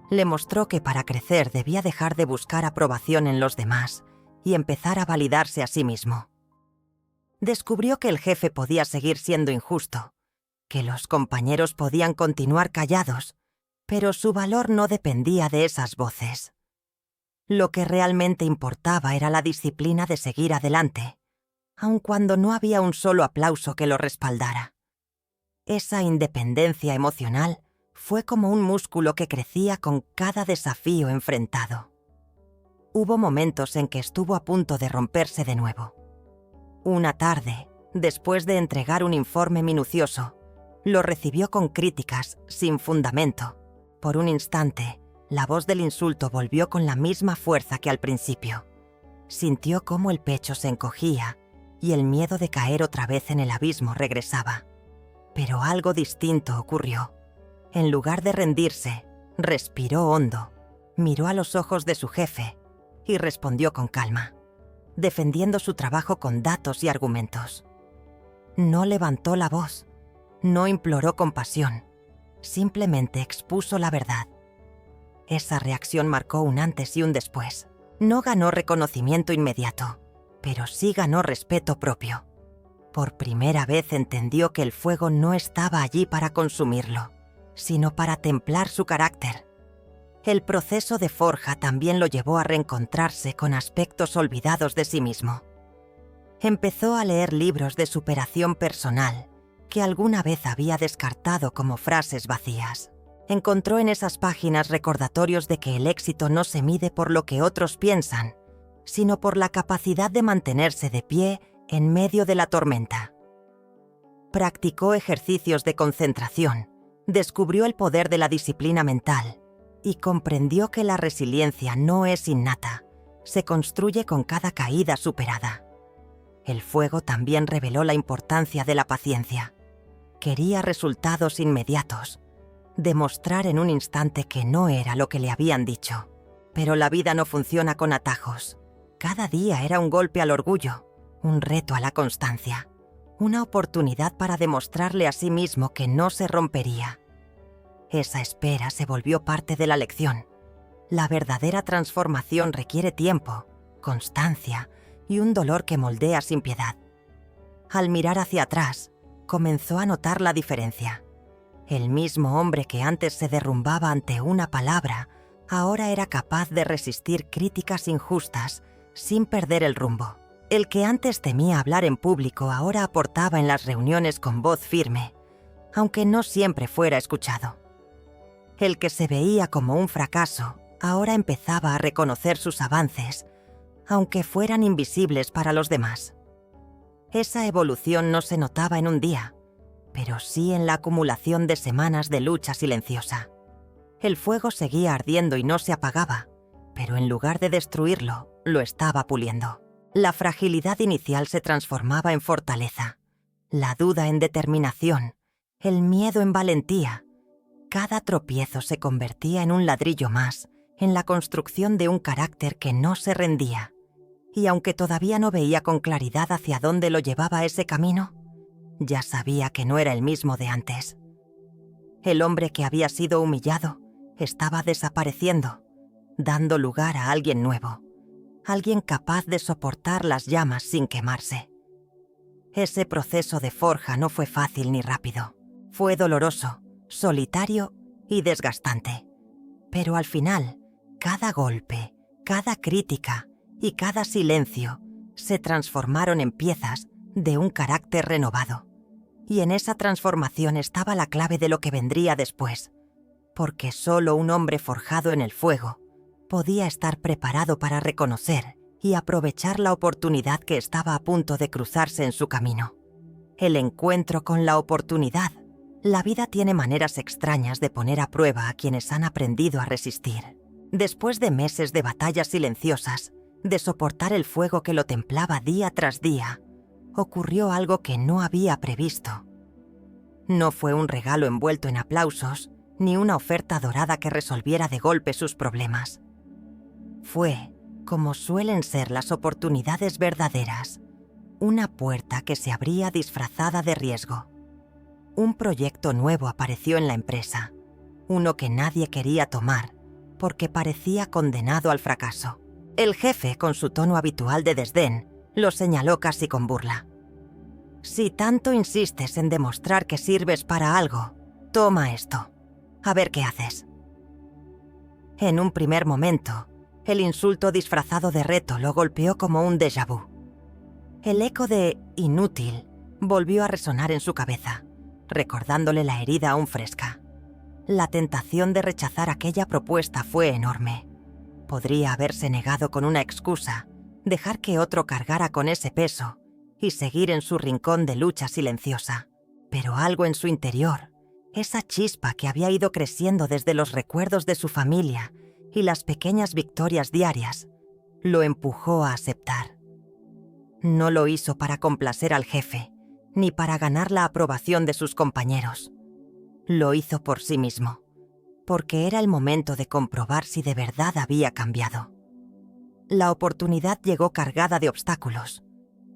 A: Le mostró que para crecer debía dejar de buscar aprobación en los demás y empezar a validarse a sí mismo. Descubrió que el jefe podía seguir siendo injusto, que los compañeros podían continuar callados, pero su valor no dependía de esas voces. Lo que realmente importaba era la disciplina de seguir adelante, aun cuando no había un solo aplauso que lo respaldara. Esa independencia emocional fue como un músculo que crecía con cada desafío enfrentado. Hubo momentos en que estuvo a punto de romperse de nuevo. Una tarde, después de entregar un informe minucioso, lo recibió con críticas sin fundamento. Por un instante, la voz del insulto volvió con la misma fuerza que al principio. Sintió cómo el pecho se encogía y el miedo de caer otra vez en el abismo regresaba. Pero algo distinto ocurrió. En lugar de rendirse, respiró hondo, miró a los ojos de su jefe y respondió con calma, defendiendo su trabajo con datos y argumentos. No levantó la voz, no imploró compasión, simplemente expuso la verdad. Esa reacción marcó un antes y un después. No ganó reconocimiento inmediato, pero sí ganó respeto propio. Por primera vez entendió que el fuego no estaba allí para consumirlo, sino para templar su carácter. El proceso de forja también lo llevó a reencontrarse con aspectos olvidados de sí mismo. Empezó a leer libros de superación personal que alguna vez había descartado como frases vacías. Encontró en esas páginas recordatorios de que el éxito no se mide por lo que otros piensan, sino por la capacidad de mantenerse de pie en medio de la tormenta. Practicó ejercicios de concentración, descubrió el poder de la disciplina mental y comprendió que la resiliencia no es innata, se construye con cada caída superada. El fuego también reveló la importancia de la paciencia. Quería resultados inmediatos, demostrar en un instante que no era lo que le habían dicho. Pero la vida no funciona con atajos. Cada día era un golpe al orgullo, un reto a la constancia, una oportunidad para demostrarle a sí mismo que no se rompería. Esa espera se volvió parte de la lección. La verdadera transformación requiere tiempo, constancia y un dolor que moldea sin piedad. Al mirar hacia atrás, comenzó a notar la diferencia. El mismo hombre que antes se derrumbaba ante una palabra, ahora era capaz de resistir críticas injustas sin perder el rumbo. El que antes temía hablar en público ahora aportaba en las reuniones con voz firme, aunque no siempre fuera escuchado. El que se veía como un fracaso ahora empezaba a reconocer sus avances, aunque fueran invisibles para los demás. Esa evolución no se notaba en un día, pero sí en la acumulación de semanas de lucha silenciosa. El fuego seguía ardiendo y no se apagaba, pero en lugar de destruirlo, lo estaba puliendo. La fragilidad inicial se transformaba en fortaleza, la duda en determinación, el miedo en valentía. Cada tropiezo se convertía en un ladrillo más en la construcción de un carácter que no se rendía. Y aunque todavía no veía con claridad hacia dónde lo llevaba ese camino, ya sabía que no era el mismo de antes. El hombre que había sido humillado estaba desapareciendo, dando lugar a alguien nuevo, alguien capaz de soportar las llamas sin quemarse. Ese proceso de forja no fue fácil ni rápido. Fue doloroso, solitario y desgastante. Pero al final, cada golpe, cada crítica y cada silencio se transformaron en piezas de un carácter renovado. Y en esa transformación estaba la clave de lo que vendría después, porque solo un hombre forjado en el fuego podía estar preparado para reconocer y aprovechar la oportunidad que estaba a punto de cruzarse en su camino. El encuentro con la oportunidad. La vida tiene maneras extrañas de poner a prueba a quienes han aprendido a resistir. Después de meses de batallas silenciosas, de soportar el fuego que lo templaba día tras día, ocurrió algo que no había previsto. No fue un regalo envuelto en aplausos, ni una oferta dorada que resolviera de golpe sus problemas. Fue, como suelen ser las oportunidades verdaderas, una puerta que se abría disfrazada de riesgo. Un proyecto nuevo apareció en la empresa, uno que nadie quería tomar, porque parecía condenado al fracaso. El jefe, con su tono habitual de desdén, lo señaló casi con burla. «Si tanto insistes en demostrar que sirves para algo, toma esto. A ver qué haces». En un primer momento, el insulto disfrazado de reto lo golpeó como un déjà vu. El eco de «inútil» volvió a resonar en su cabeza, recordándole la herida aún fresca. La tentación de rechazar aquella propuesta fue enorme. Podría haberse negado con una excusa, dejar que otro cargara con ese peso y seguir en su rincón de lucha silenciosa. Pero algo en su interior, esa chispa que había ido creciendo desde los recuerdos de su familia y las pequeñas victorias diarias, lo empujó a aceptar. No lo hizo para complacer al jefe, ni para ganar la aprobación de sus compañeros. Lo hizo por sí mismo, porque era el momento de comprobar si de verdad había cambiado. La oportunidad llegó cargada de obstáculos.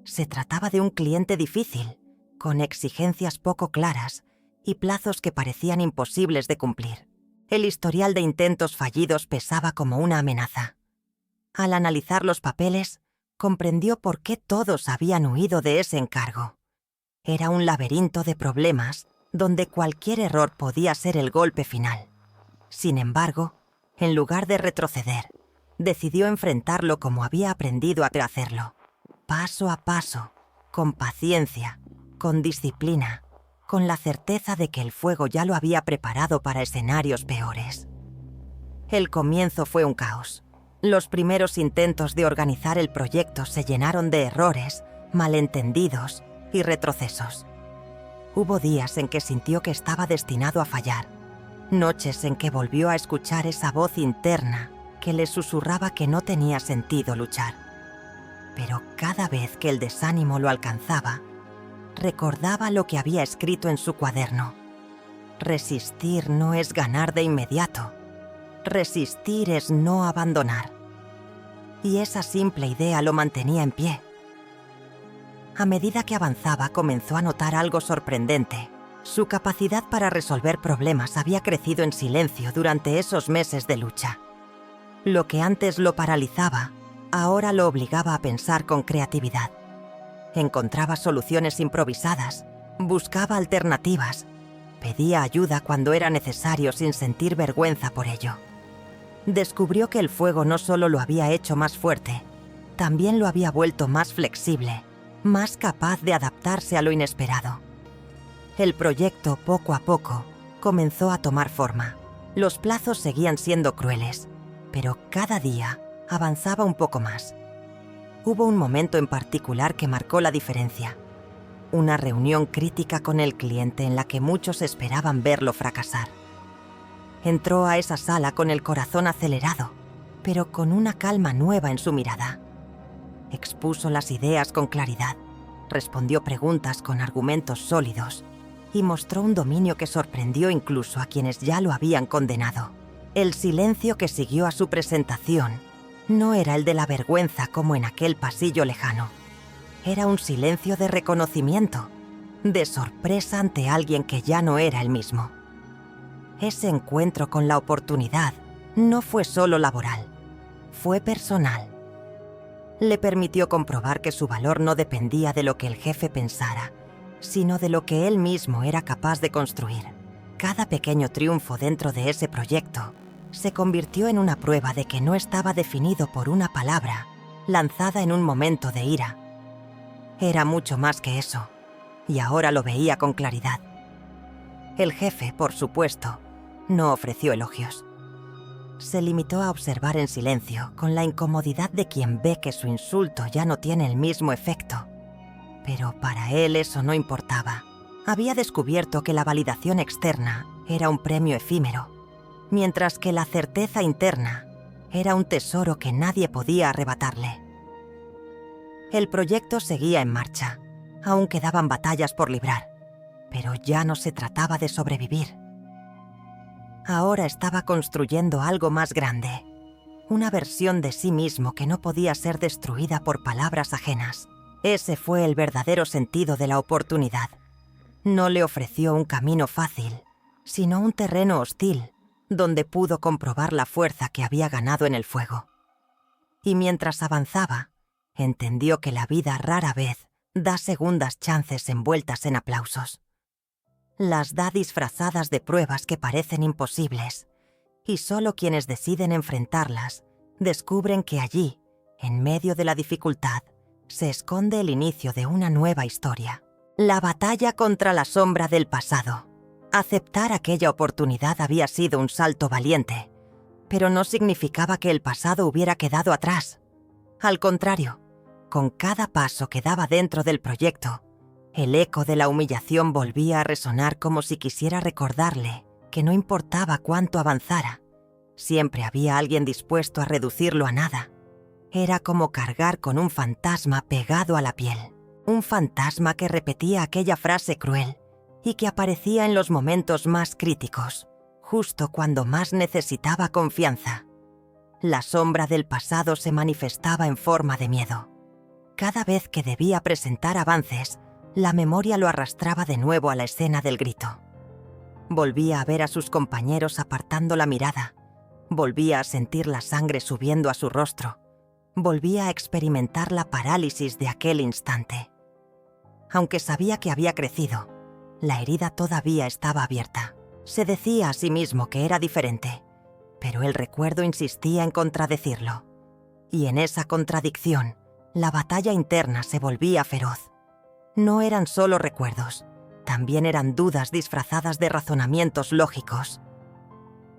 A: Se trataba de un cliente difícil, con exigencias poco claras y plazos que parecían imposibles de cumplir. El historial de intentos fallidos pesaba como una amenaza. Al analizar los papeles, comprendió por qué todos habían huido de ese encargo. Era un laberinto de problemas donde cualquier error podía ser el golpe final. Sin embargo, en lugar de retroceder, decidió enfrentarlo como había aprendido a hacerlo, paso a paso, con paciencia, con disciplina, con la certeza de que el fuego ya lo había preparado para escenarios peores. El comienzo fue un caos. Los primeros intentos de organizar el proyecto se llenaron de errores, malentendidos y retrocesos. Hubo días en que sintió que estaba destinado a fallar, noches en que volvió a escuchar esa voz interna que le susurraba que no tenía sentido luchar. Pero cada vez que el desánimo lo alcanzaba, recordaba lo que había escrito en su cuaderno. Resistir no es ganar de inmediato. Resistir es no abandonar. Y esa simple idea lo mantenía en pie. A medida que avanzaba, comenzó a notar algo sorprendente. Su capacidad para resolver problemas había crecido en silencio durante esos meses de lucha. Lo que antes lo paralizaba, ahora lo obligaba a pensar con creatividad. Encontraba soluciones improvisadas, buscaba alternativas, pedía ayuda cuando era necesario sin sentir vergüenza por ello. Descubrió que el fuego no solo lo había hecho más fuerte, también lo había vuelto más flexible, más capaz de adaptarse a lo inesperado. El proyecto, poco a poco, comenzó a tomar forma. Los plazos seguían siendo crueles, pero cada día avanzaba un poco más. Hubo un momento en particular que marcó la diferencia. Una reunión crítica con el cliente en la que muchos esperaban verlo fracasar. Entró a esa sala con el corazón acelerado, pero con una calma nueva en su mirada. Expuso las ideas con claridad, respondió preguntas con argumentos sólidos y mostró un dominio que sorprendió incluso a quienes ya lo habían condenado. El silencio que siguió a su presentación no era el de la vergüenza como en aquel pasillo lejano. Era un silencio de reconocimiento, de sorpresa ante alguien que ya no era el mismo. Ese encuentro con la oportunidad no fue solo laboral, fue personal. Le permitió comprobar que su valor no dependía de lo que el jefe pensara, sino de lo que él mismo era capaz de construir. Cada pequeño triunfo dentro de ese proyecto se convirtió en una prueba de que no estaba definido por una palabra lanzada en un momento de ira. Era mucho más que eso, y ahora lo veía con claridad. El jefe, por supuesto, no ofreció elogios. Se limitó a observar en silencio, con la incomodidad de quien ve que su insulto ya no tiene el mismo efecto. Pero para él eso no importaba. Había descubierto que la validación externa era un premio efímero, mientras que la certeza interna era un tesoro que nadie podía arrebatarle. El proyecto seguía en marcha. Aún quedaban batallas por librar, pero ya no se trataba de sobrevivir. Ahora estaba construyendo algo más grande, una versión de sí mismo que no podía ser destruida por palabras ajenas. Ese fue el verdadero sentido de la oportunidad. No le ofreció un camino fácil, sino un terreno hostil, donde pudo comprobar la fuerza que había ganado en el fuego. Y mientras avanzaba, entendió que la vida rara vez da segundas chances envueltas en aplausos. Las da disfrazadas de pruebas que parecen imposibles, y solo quienes deciden enfrentarlas descubren que allí, en medio de la dificultad, se esconde el inicio de una nueva historia. La batalla contra la sombra del pasado. Aceptar aquella oportunidad había sido un salto valiente, pero no significaba que el pasado hubiera quedado atrás. Al contrario, con cada paso que daba dentro del proyecto, el eco de la humillación volvía a resonar como si quisiera recordarle que no importaba cuánto avanzara, siempre había alguien dispuesto a reducirlo a nada. Era como cargar con un fantasma pegado a la piel, un fantasma que repetía aquella frase cruel y que aparecía en los momentos más críticos, justo cuando más necesitaba confianza. La sombra del pasado se manifestaba en forma de miedo. Cada vez que debía presentar avances, la memoria lo arrastraba de nuevo a la escena del grito. Volvía a ver a sus compañeros apartando la mirada, volvía a sentir la sangre subiendo a su rostro, volvía a experimentar la parálisis de aquel instante. Aunque sabía que había crecido, la herida todavía estaba abierta. Se decía a sí mismo que era diferente, pero el recuerdo insistía en contradecirlo. Y en esa contradicción, la batalla interna se volvía feroz. No eran solo recuerdos, también eran dudas disfrazadas de razonamientos lógicos.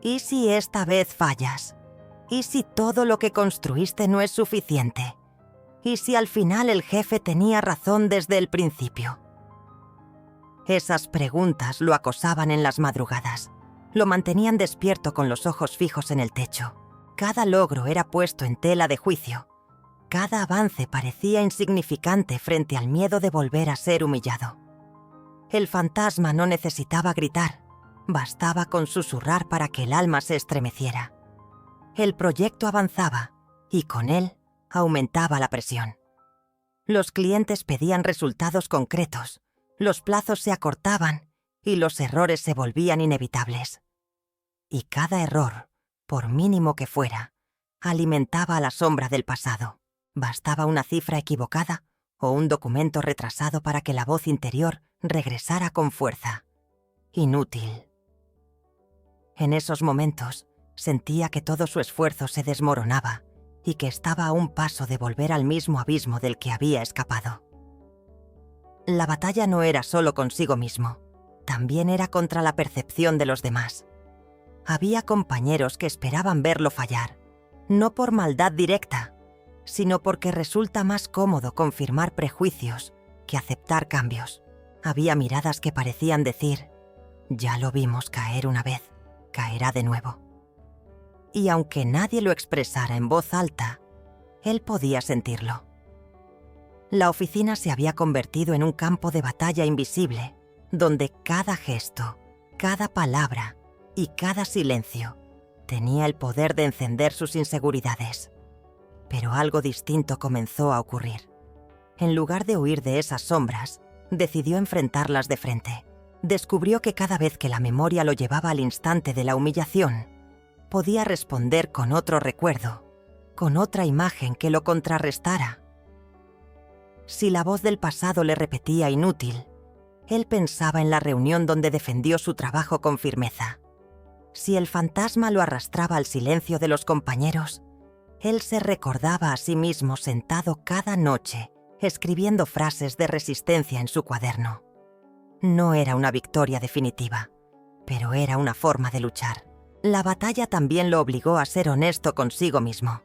A: ¿Y si esta vez fallas? ¿Y si todo lo que construiste no es suficiente? ¿Y si al final el jefe tenía razón desde el principio? Esas preguntas lo acosaban en las madrugadas. Lo mantenían despierto con los ojos fijos en el techo. Cada logro era puesto en tela de juicio. Cada avance parecía insignificante frente al miedo de volver a ser humillado. El fantasma no necesitaba gritar, bastaba con susurrar para que el alma se estremeciera. El proyecto avanzaba y con él aumentaba la presión. Los clientes pedían resultados concretos, los plazos se acortaban y los errores se volvían inevitables. Y cada error, por mínimo que fuera, alimentaba a la sombra del pasado. Bastaba una cifra equivocada o un documento retrasado para que la voz interior regresara con fuerza. Inútil. En esos momentos, sentía que todo su esfuerzo se desmoronaba y que estaba a un paso de volver al mismo abismo del que había escapado. La batalla no era solo consigo mismo, también era contra la percepción de los demás. Había compañeros que esperaban verlo fallar, no por maldad directa, sino porque resulta más cómodo confirmar prejuicios que aceptar cambios. Había miradas que parecían decir: ya lo vimos caer una vez, caerá de nuevo. Y aunque nadie lo expresara en voz alta, él podía sentirlo. La oficina se había convertido en un campo de batalla invisible, donde cada gesto, cada palabra y cada silencio tenía el poder de encender sus inseguridades. Pero algo distinto comenzó a ocurrir. En lugar de huir de esas sombras, decidió enfrentarlas de frente. Descubrió que cada vez que la memoria lo llevaba al instante de la humillación, podía responder con otro recuerdo, con otra imagen que lo contrarrestara. Si la voz del pasado le repetía inútil, él pensaba en la reunión donde defendió su trabajo con firmeza. Si el fantasma lo arrastraba al silencio de los compañeros, él se recordaba a sí mismo sentado cada noche, escribiendo frases de resistencia en su cuaderno. No era una victoria definitiva, pero era una forma de luchar. La batalla también lo obligó a ser honesto consigo mismo.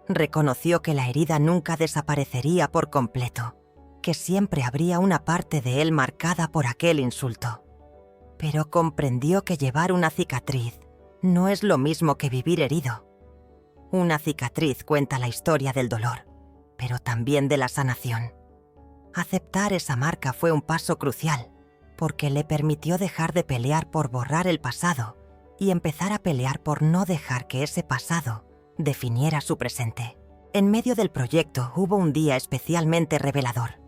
A: Reconoció que la herida nunca desaparecería por completo, que siempre habría una parte de él marcada por aquel insulto. Pero comprendió que llevar una cicatriz no es lo mismo que vivir herido. Una cicatriz cuenta la historia del dolor, pero también de la sanación. Aceptar esa marca fue un paso crucial, porque le permitió dejar de pelear por borrar el pasado y empezar a pelear por no dejar que ese pasado definiera su presente. En medio del proyecto hubo un día especialmente revelador.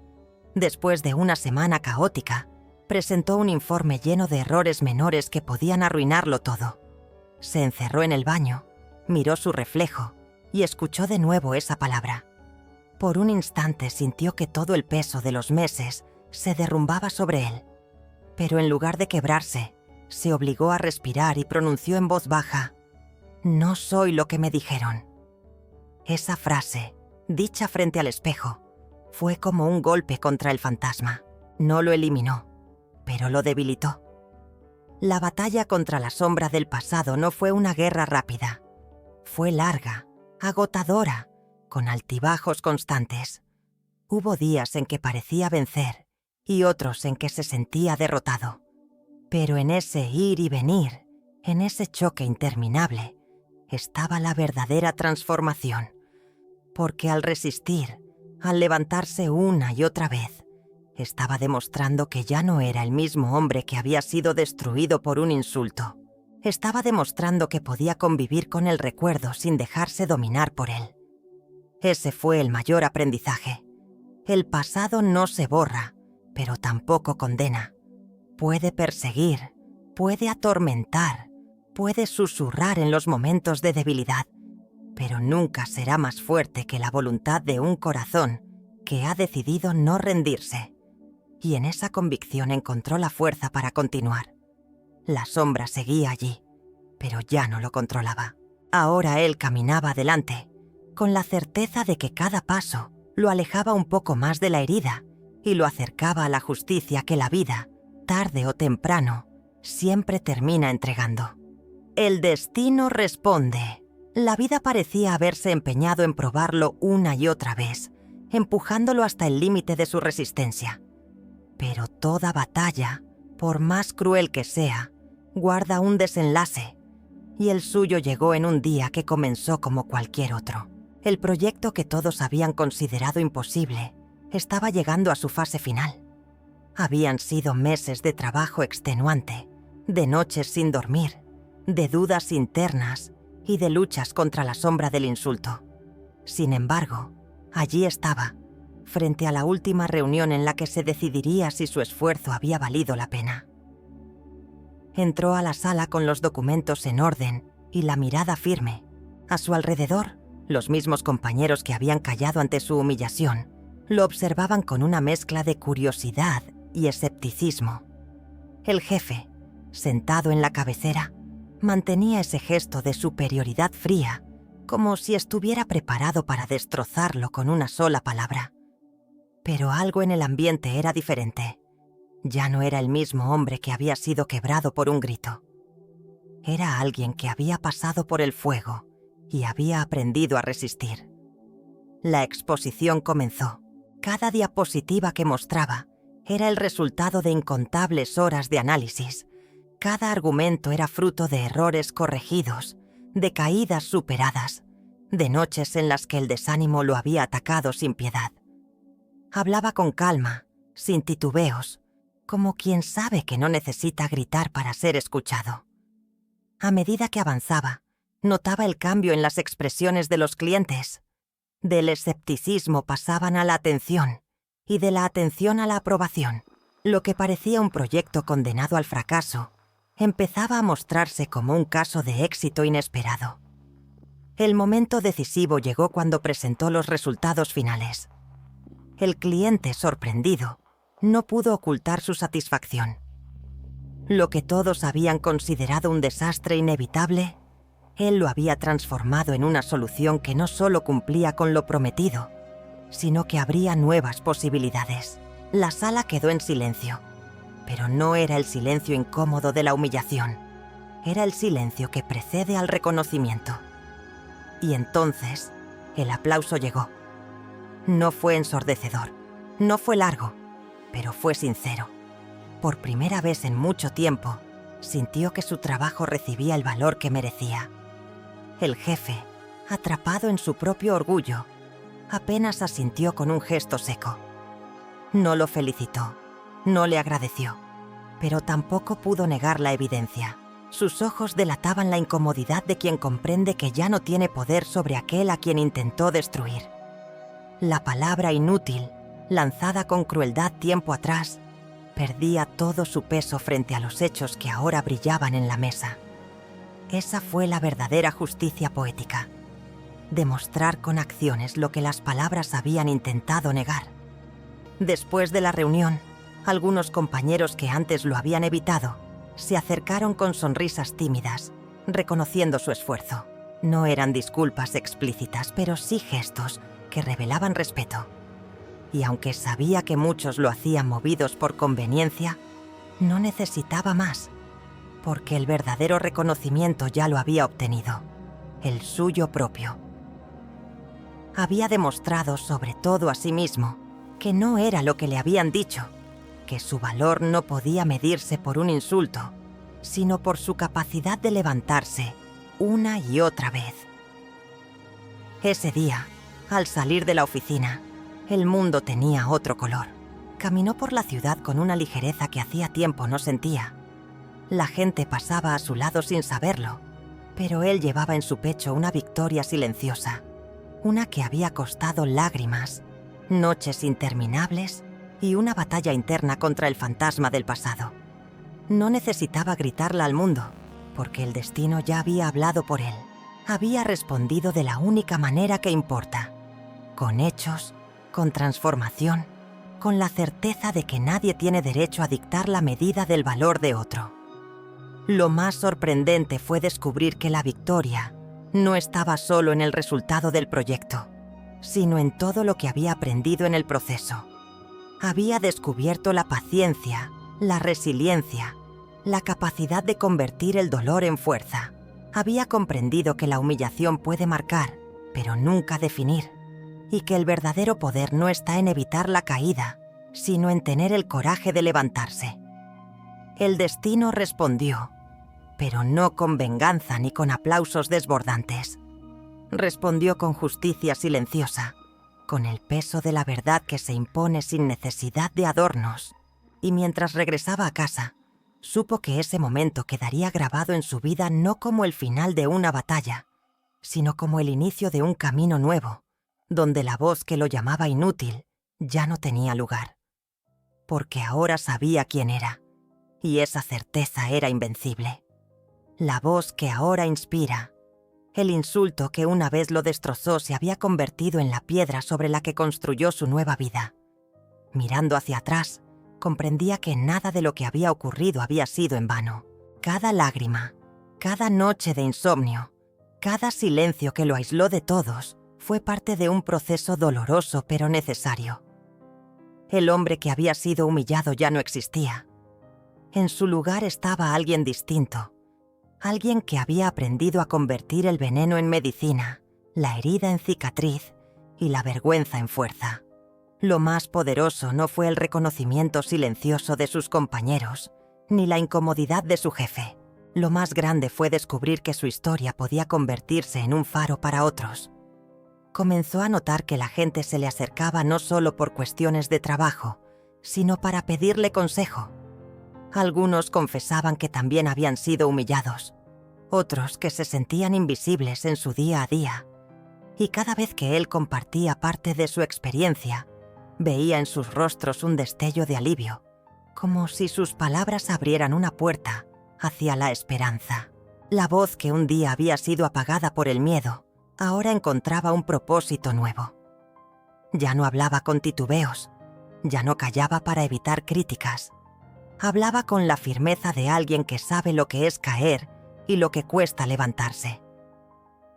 A: Después de una semana caótica, presentó un informe lleno de errores menores que podían arruinarlo todo. Se encerró en el baño, miró su reflejo y escuchó de nuevo esa palabra. Por un instante sintió que todo el peso de los meses se derrumbaba sobre él. Pero en lugar de quebrarse, se obligó a respirar y pronunció en voz baja: «No soy lo que me dijeron». Esa frase, dicha frente al espejo, fue como un golpe contra el fantasma. No lo eliminó, pero lo debilitó. La batalla contra la sombra del pasado no fue una guerra rápida. Fue larga, agotadora, con altibajos constantes. Hubo días en que parecía vencer y otros en que se sentía derrotado. Pero en ese ir y venir, en ese choque interminable, estaba la verdadera transformación. Porque al resistir, al levantarse una y otra vez, estaba demostrando que ya no era el mismo hombre que había sido destruido por un insulto. Estaba demostrando que podía convivir con el recuerdo sin dejarse dominar por él. Ese fue el mayor aprendizaje. El pasado no se borra, pero tampoco condena. Puede perseguir, puede atormentar, puede susurrar en los momentos de debilidad, pero nunca será más fuerte que la voluntad de un corazón que ha decidido no rendirse. Y en esa convicción encontró la fuerza para continuar. La sombra seguía allí, pero ya no lo controlaba. Ahora él caminaba adelante, con la certeza de que cada paso lo alejaba un poco más de la herida y lo acercaba a la justicia que la vida, tarde o temprano, siempre termina entregando. El destino responde. La vida parecía haberse empeñado en probarlo una y otra vez, empujándolo hasta el límite de su resistencia. Pero toda batalla, por más cruel que sea, guarda un desenlace, y el suyo llegó en un día que comenzó como cualquier otro. El proyecto que todos habían considerado imposible estaba llegando a su fase final. Habían sido meses de trabajo extenuante, de noches sin dormir, de dudas internas y de luchas contra la sombra del insulto. Sin embargo, allí estaba, frente a la última reunión en la que se decidiría si su esfuerzo había valido la pena. Entró a la sala con los documentos en orden y la mirada firme. A su alrededor, los mismos compañeros que habían callado ante su humillación lo observaban con una mezcla de curiosidad y escepticismo. El jefe, sentado en la cabecera, mantenía ese gesto de superioridad fría, como si estuviera preparado para destrozarlo con una sola palabra. Pero algo en el ambiente era diferente. Ya no era el mismo hombre que había sido quebrado por un grito. Era alguien que había pasado por el fuego y había aprendido a resistir. La exposición comenzó. Cada diapositiva que mostraba era el resultado de incontables horas de análisis. Cada argumento era fruto de errores corregidos, de caídas superadas, de noches en las que el desánimo lo había atacado sin piedad. Hablaba con calma, sin titubeos, como quien sabe que no necesita gritar para ser escuchado. A medida que avanzaba, notaba el cambio en las expresiones de los clientes. Del escepticismo pasaban a la atención, y de la atención a la aprobación. Lo que parecía un proyecto condenado al fracaso, empezaba a mostrarse como un caso de éxito inesperado. El momento decisivo llegó cuando presentó los resultados finales. El cliente, sorprendido, no pudo ocultar su satisfacción. Lo que todos habían considerado un desastre inevitable, él lo había transformado en una solución que no solo cumplía con lo prometido, sino que abría nuevas posibilidades. La sala quedó en silencio, pero no era el silencio incómodo de la humillación. Era el silencio que precede al reconocimiento. Y entonces, el aplauso llegó. No fue ensordecedor, no fue largo, pero fue sincero. Por primera vez en mucho tiempo, sintió que su trabajo recibía el valor que merecía. El jefe, atrapado en su propio orgullo, apenas asintió con un gesto seco. No lo felicitó, no le agradeció, pero tampoco pudo negar la evidencia. Sus ojos delataban la incomodidad de quien comprende que ya no tiene poder sobre aquel a quien intentó destruir. La palabra inútil, lanzada con crueldad tiempo atrás, perdía todo su peso frente a los hechos que ahora brillaban en la mesa. Esa fue la verdadera justicia poética. Demostrar con acciones lo que las palabras habían intentado negar. Después de la reunión, algunos compañeros que antes lo habían evitado se acercaron con sonrisas tímidas, reconociendo su esfuerzo. No eran disculpas explícitas, pero sí gestos que revelaban respeto. Y aunque sabía que muchos lo hacían movidos por conveniencia, no necesitaba más, porque el verdadero reconocimiento ya lo había obtenido, el suyo propio. Había demostrado, sobre todo a sí mismo, que no era lo que le habían dicho, que su valor no podía medirse por un insulto, sino por su capacidad de levantarse una y otra vez. Ese día, al salir de la oficina, el mundo tenía otro color. Caminó por la ciudad con una ligereza que hacía tiempo no sentía. La gente pasaba a su lado sin saberlo, pero él llevaba en su pecho una victoria silenciosa, una que había costado lágrimas, noches interminables y una batalla interna contra el fantasma del pasado. No necesitaba gritarla al mundo, porque el destino ya había hablado por él. Había respondido de la única manera que importa, con hechos, con transformación, con la certeza de que nadie tiene derecho a dictar la medida del valor de otro. Lo más sorprendente fue descubrir que la victoria no estaba solo en el resultado del proyecto, sino en todo lo que había aprendido en el proceso. Había descubierto la paciencia, la resiliencia, la capacidad de convertir el dolor en fuerza. Había comprendido que la humillación puede marcar, pero nunca definir, y que el verdadero poder no está en evitar la caída, sino en tener el coraje de levantarse. El destino respondió, pero no con venganza ni con aplausos desbordantes. Respondió con justicia silenciosa, con el peso de la verdad que se impone sin necesidad de adornos, y mientras regresaba a casa, supo que ese momento quedaría grabado en su vida no como el final de una batalla, sino como el inicio de un camino nuevo, donde la voz que lo llamaba inútil ya no tenía lugar. Porque ahora sabía quién era, y esa certeza era invencible. La voz que ahora inspira. El insulto que una vez lo destrozó se había convertido en la piedra sobre la que construyó su nueva vida. Mirando hacia atrás, comprendía que nada de lo que había ocurrido había sido en vano. Cada lágrima, cada noche de insomnio, cada silencio que lo aisló de todos, fue parte de un proceso doloroso pero necesario. El hombre que había sido humillado ya no existía. En su lugar estaba alguien distinto, alguien que había aprendido a convertir el veneno en medicina, la herida en cicatriz y la vergüenza en fuerza. Lo más poderoso no fue el reconocimiento silencioso de sus compañeros, ni la incomodidad de su jefe. Lo más grande fue descubrir que su historia podía convertirse en un faro para otros. Comenzó a notar que la gente se le acercaba no solo por cuestiones de trabajo, sino para pedirle consejo. Algunos confesaban que también habían sido humillados, otros que se sentían invisibles en su día a día. Y cada vez que él compartía parte de su experiencia, veía en sus rostros un destello de alivio, como si sus palabras abrieran una puerta hacia la esperanza. La voz que un día había sido apagada por el miedo, ahora encontraba un propósito nuevo. Ya no hablaba con titubeos, ya no callaba para evitar críticas. Hablaba con la firmeza de alguien que sabe lo que es caer y lo que cuesta levantarse.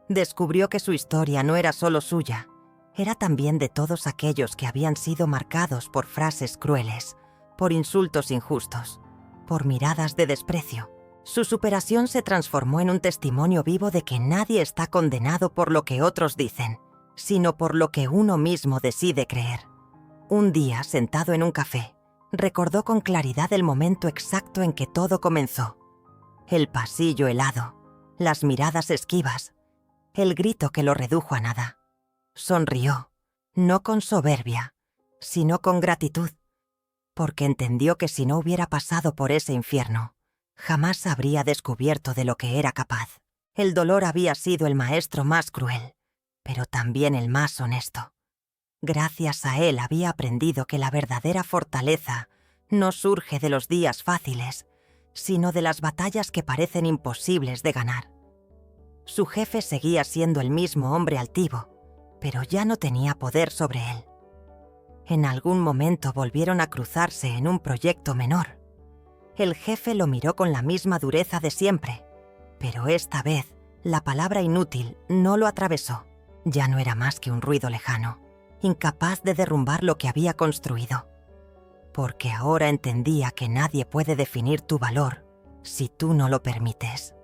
A: Descubrió que su historia no era solo suya, era también de todos aquellos que habían sido marcados por frases crueles, por insultos injustos, por miradas de desprecio. Su superación se transformó en un testimonio vivo de que nadie está condenado por lo que otros dicen, sino por lo que uno mismo decide creer. Un día, sentado en un café, recordó con claridad el momento exacto en que todo comenzó. El pasillo helado, las miradas esquivas, el grito que lo redujo a nada. Sonrió, no con soberbia, sino con gratitud, porque entendió que si no hubiera pasado por ese infierno, jamás habría descubierto de lo que era capaz. El dolor había sido el maestro más cruel, pero también el más honesto. Gracias a él había aprendido que la verdadera fortaleza no surge de los días fáciles, sino de las batallas que parecen imposibles de ganar. Su jefe seguía siendo el mismo hombre altivo, pero ya no tenía poder sobre él. En algún momento volvieron a cruzarse en un proyecto menor. El jefe lo miró con la misma dureza de siempre, pero esta vez la palabra inútil no lo atravesó. Ya no era más que un ruido lejano, incapaz de derrumbar lo que había construido. Porque ahora entendía que nadie puede definir tu valor si tú no lo permites.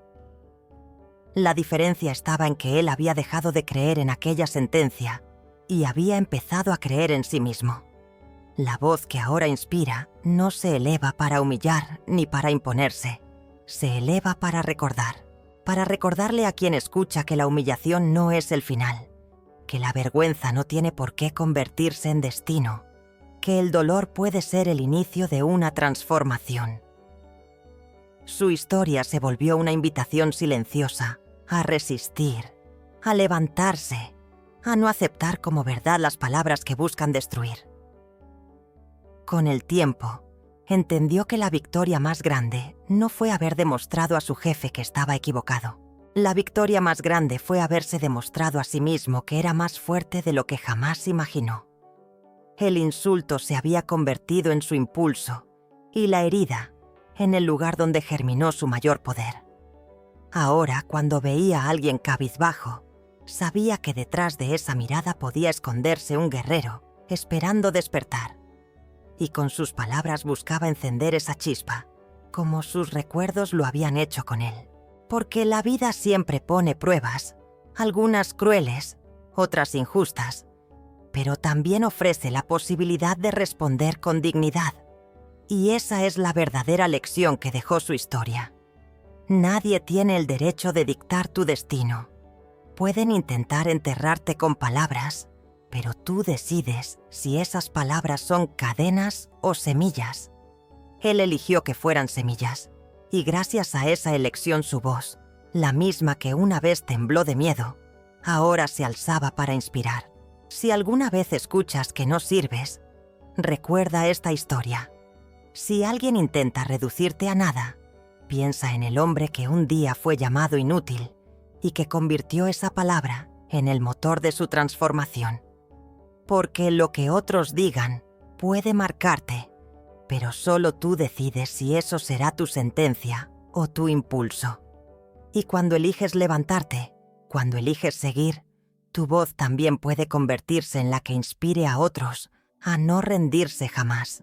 A: La diferencia estaba en que él había dejado de creer en aquella sentencia y había empezado a creer en sí mismo. La voz que ahora inspira no se eleva para humillar ni para imponerse, se eleva para recordarle a quien escucha que la humillación no es el final, que la vergüenza no tiene por qué convertirse en destino, que el dolor puede ser el inicio de una transformación. Su historia se volvió una invitación silenciosa a resistir, a levantarse, a no aceptar como verdad las palabras que buscan destruir. Con el tiempo, entendió que la victoria más grande no fue haber demostrado a su jefe que estaba equivocado. La victoria más grande fue haberse demostrado a sí mismo que era más fuerte de lo que jamás imaginó. El insulto se había convertido en su impulso y la herida en el lugar donde germinó su mayor poder. Ahora, cuando veía a alguien cabizbajo, sabía que detrás de esa mirada podía esconderse un guerrero esperando despertar. Y con sus palabras buscaba encender esa chispa, como sus recuerdos lo habían hecho con él. Porque la vida siempre pone pruebas, algunas crueles, otras injustas, pero también ofrece la posibilidad de responder con dignidad. Y esa es la verdadera lección que dejó su historia. Nadie tiene el derecho de dictar tu destino. Pueden intentar enterrarte con palabras, pero tú decides si esas palabras son cadenas o semillas. Él eligió que fueran semillas, y gracias a esa elección su voz, la misma que una vez tembló de miedo, ahora se alzaba para inspirar. Si alguna vez escuchas que no sirves, Recuerda esta historia. Si alguien intenta reducirte a nada, piensa en el hombre que un día fue llamado inútil y que convirtió esa palabra en el motor de su transformación. Porque lo que otros digan puede marcarte, pero solo tú decides si eso será tu sentencia o tu impulso. Y cuando eliges levantarte, cuando eliges seguir, tu voz también puede convertirse en la que inspire a otros a no rendirse jamás.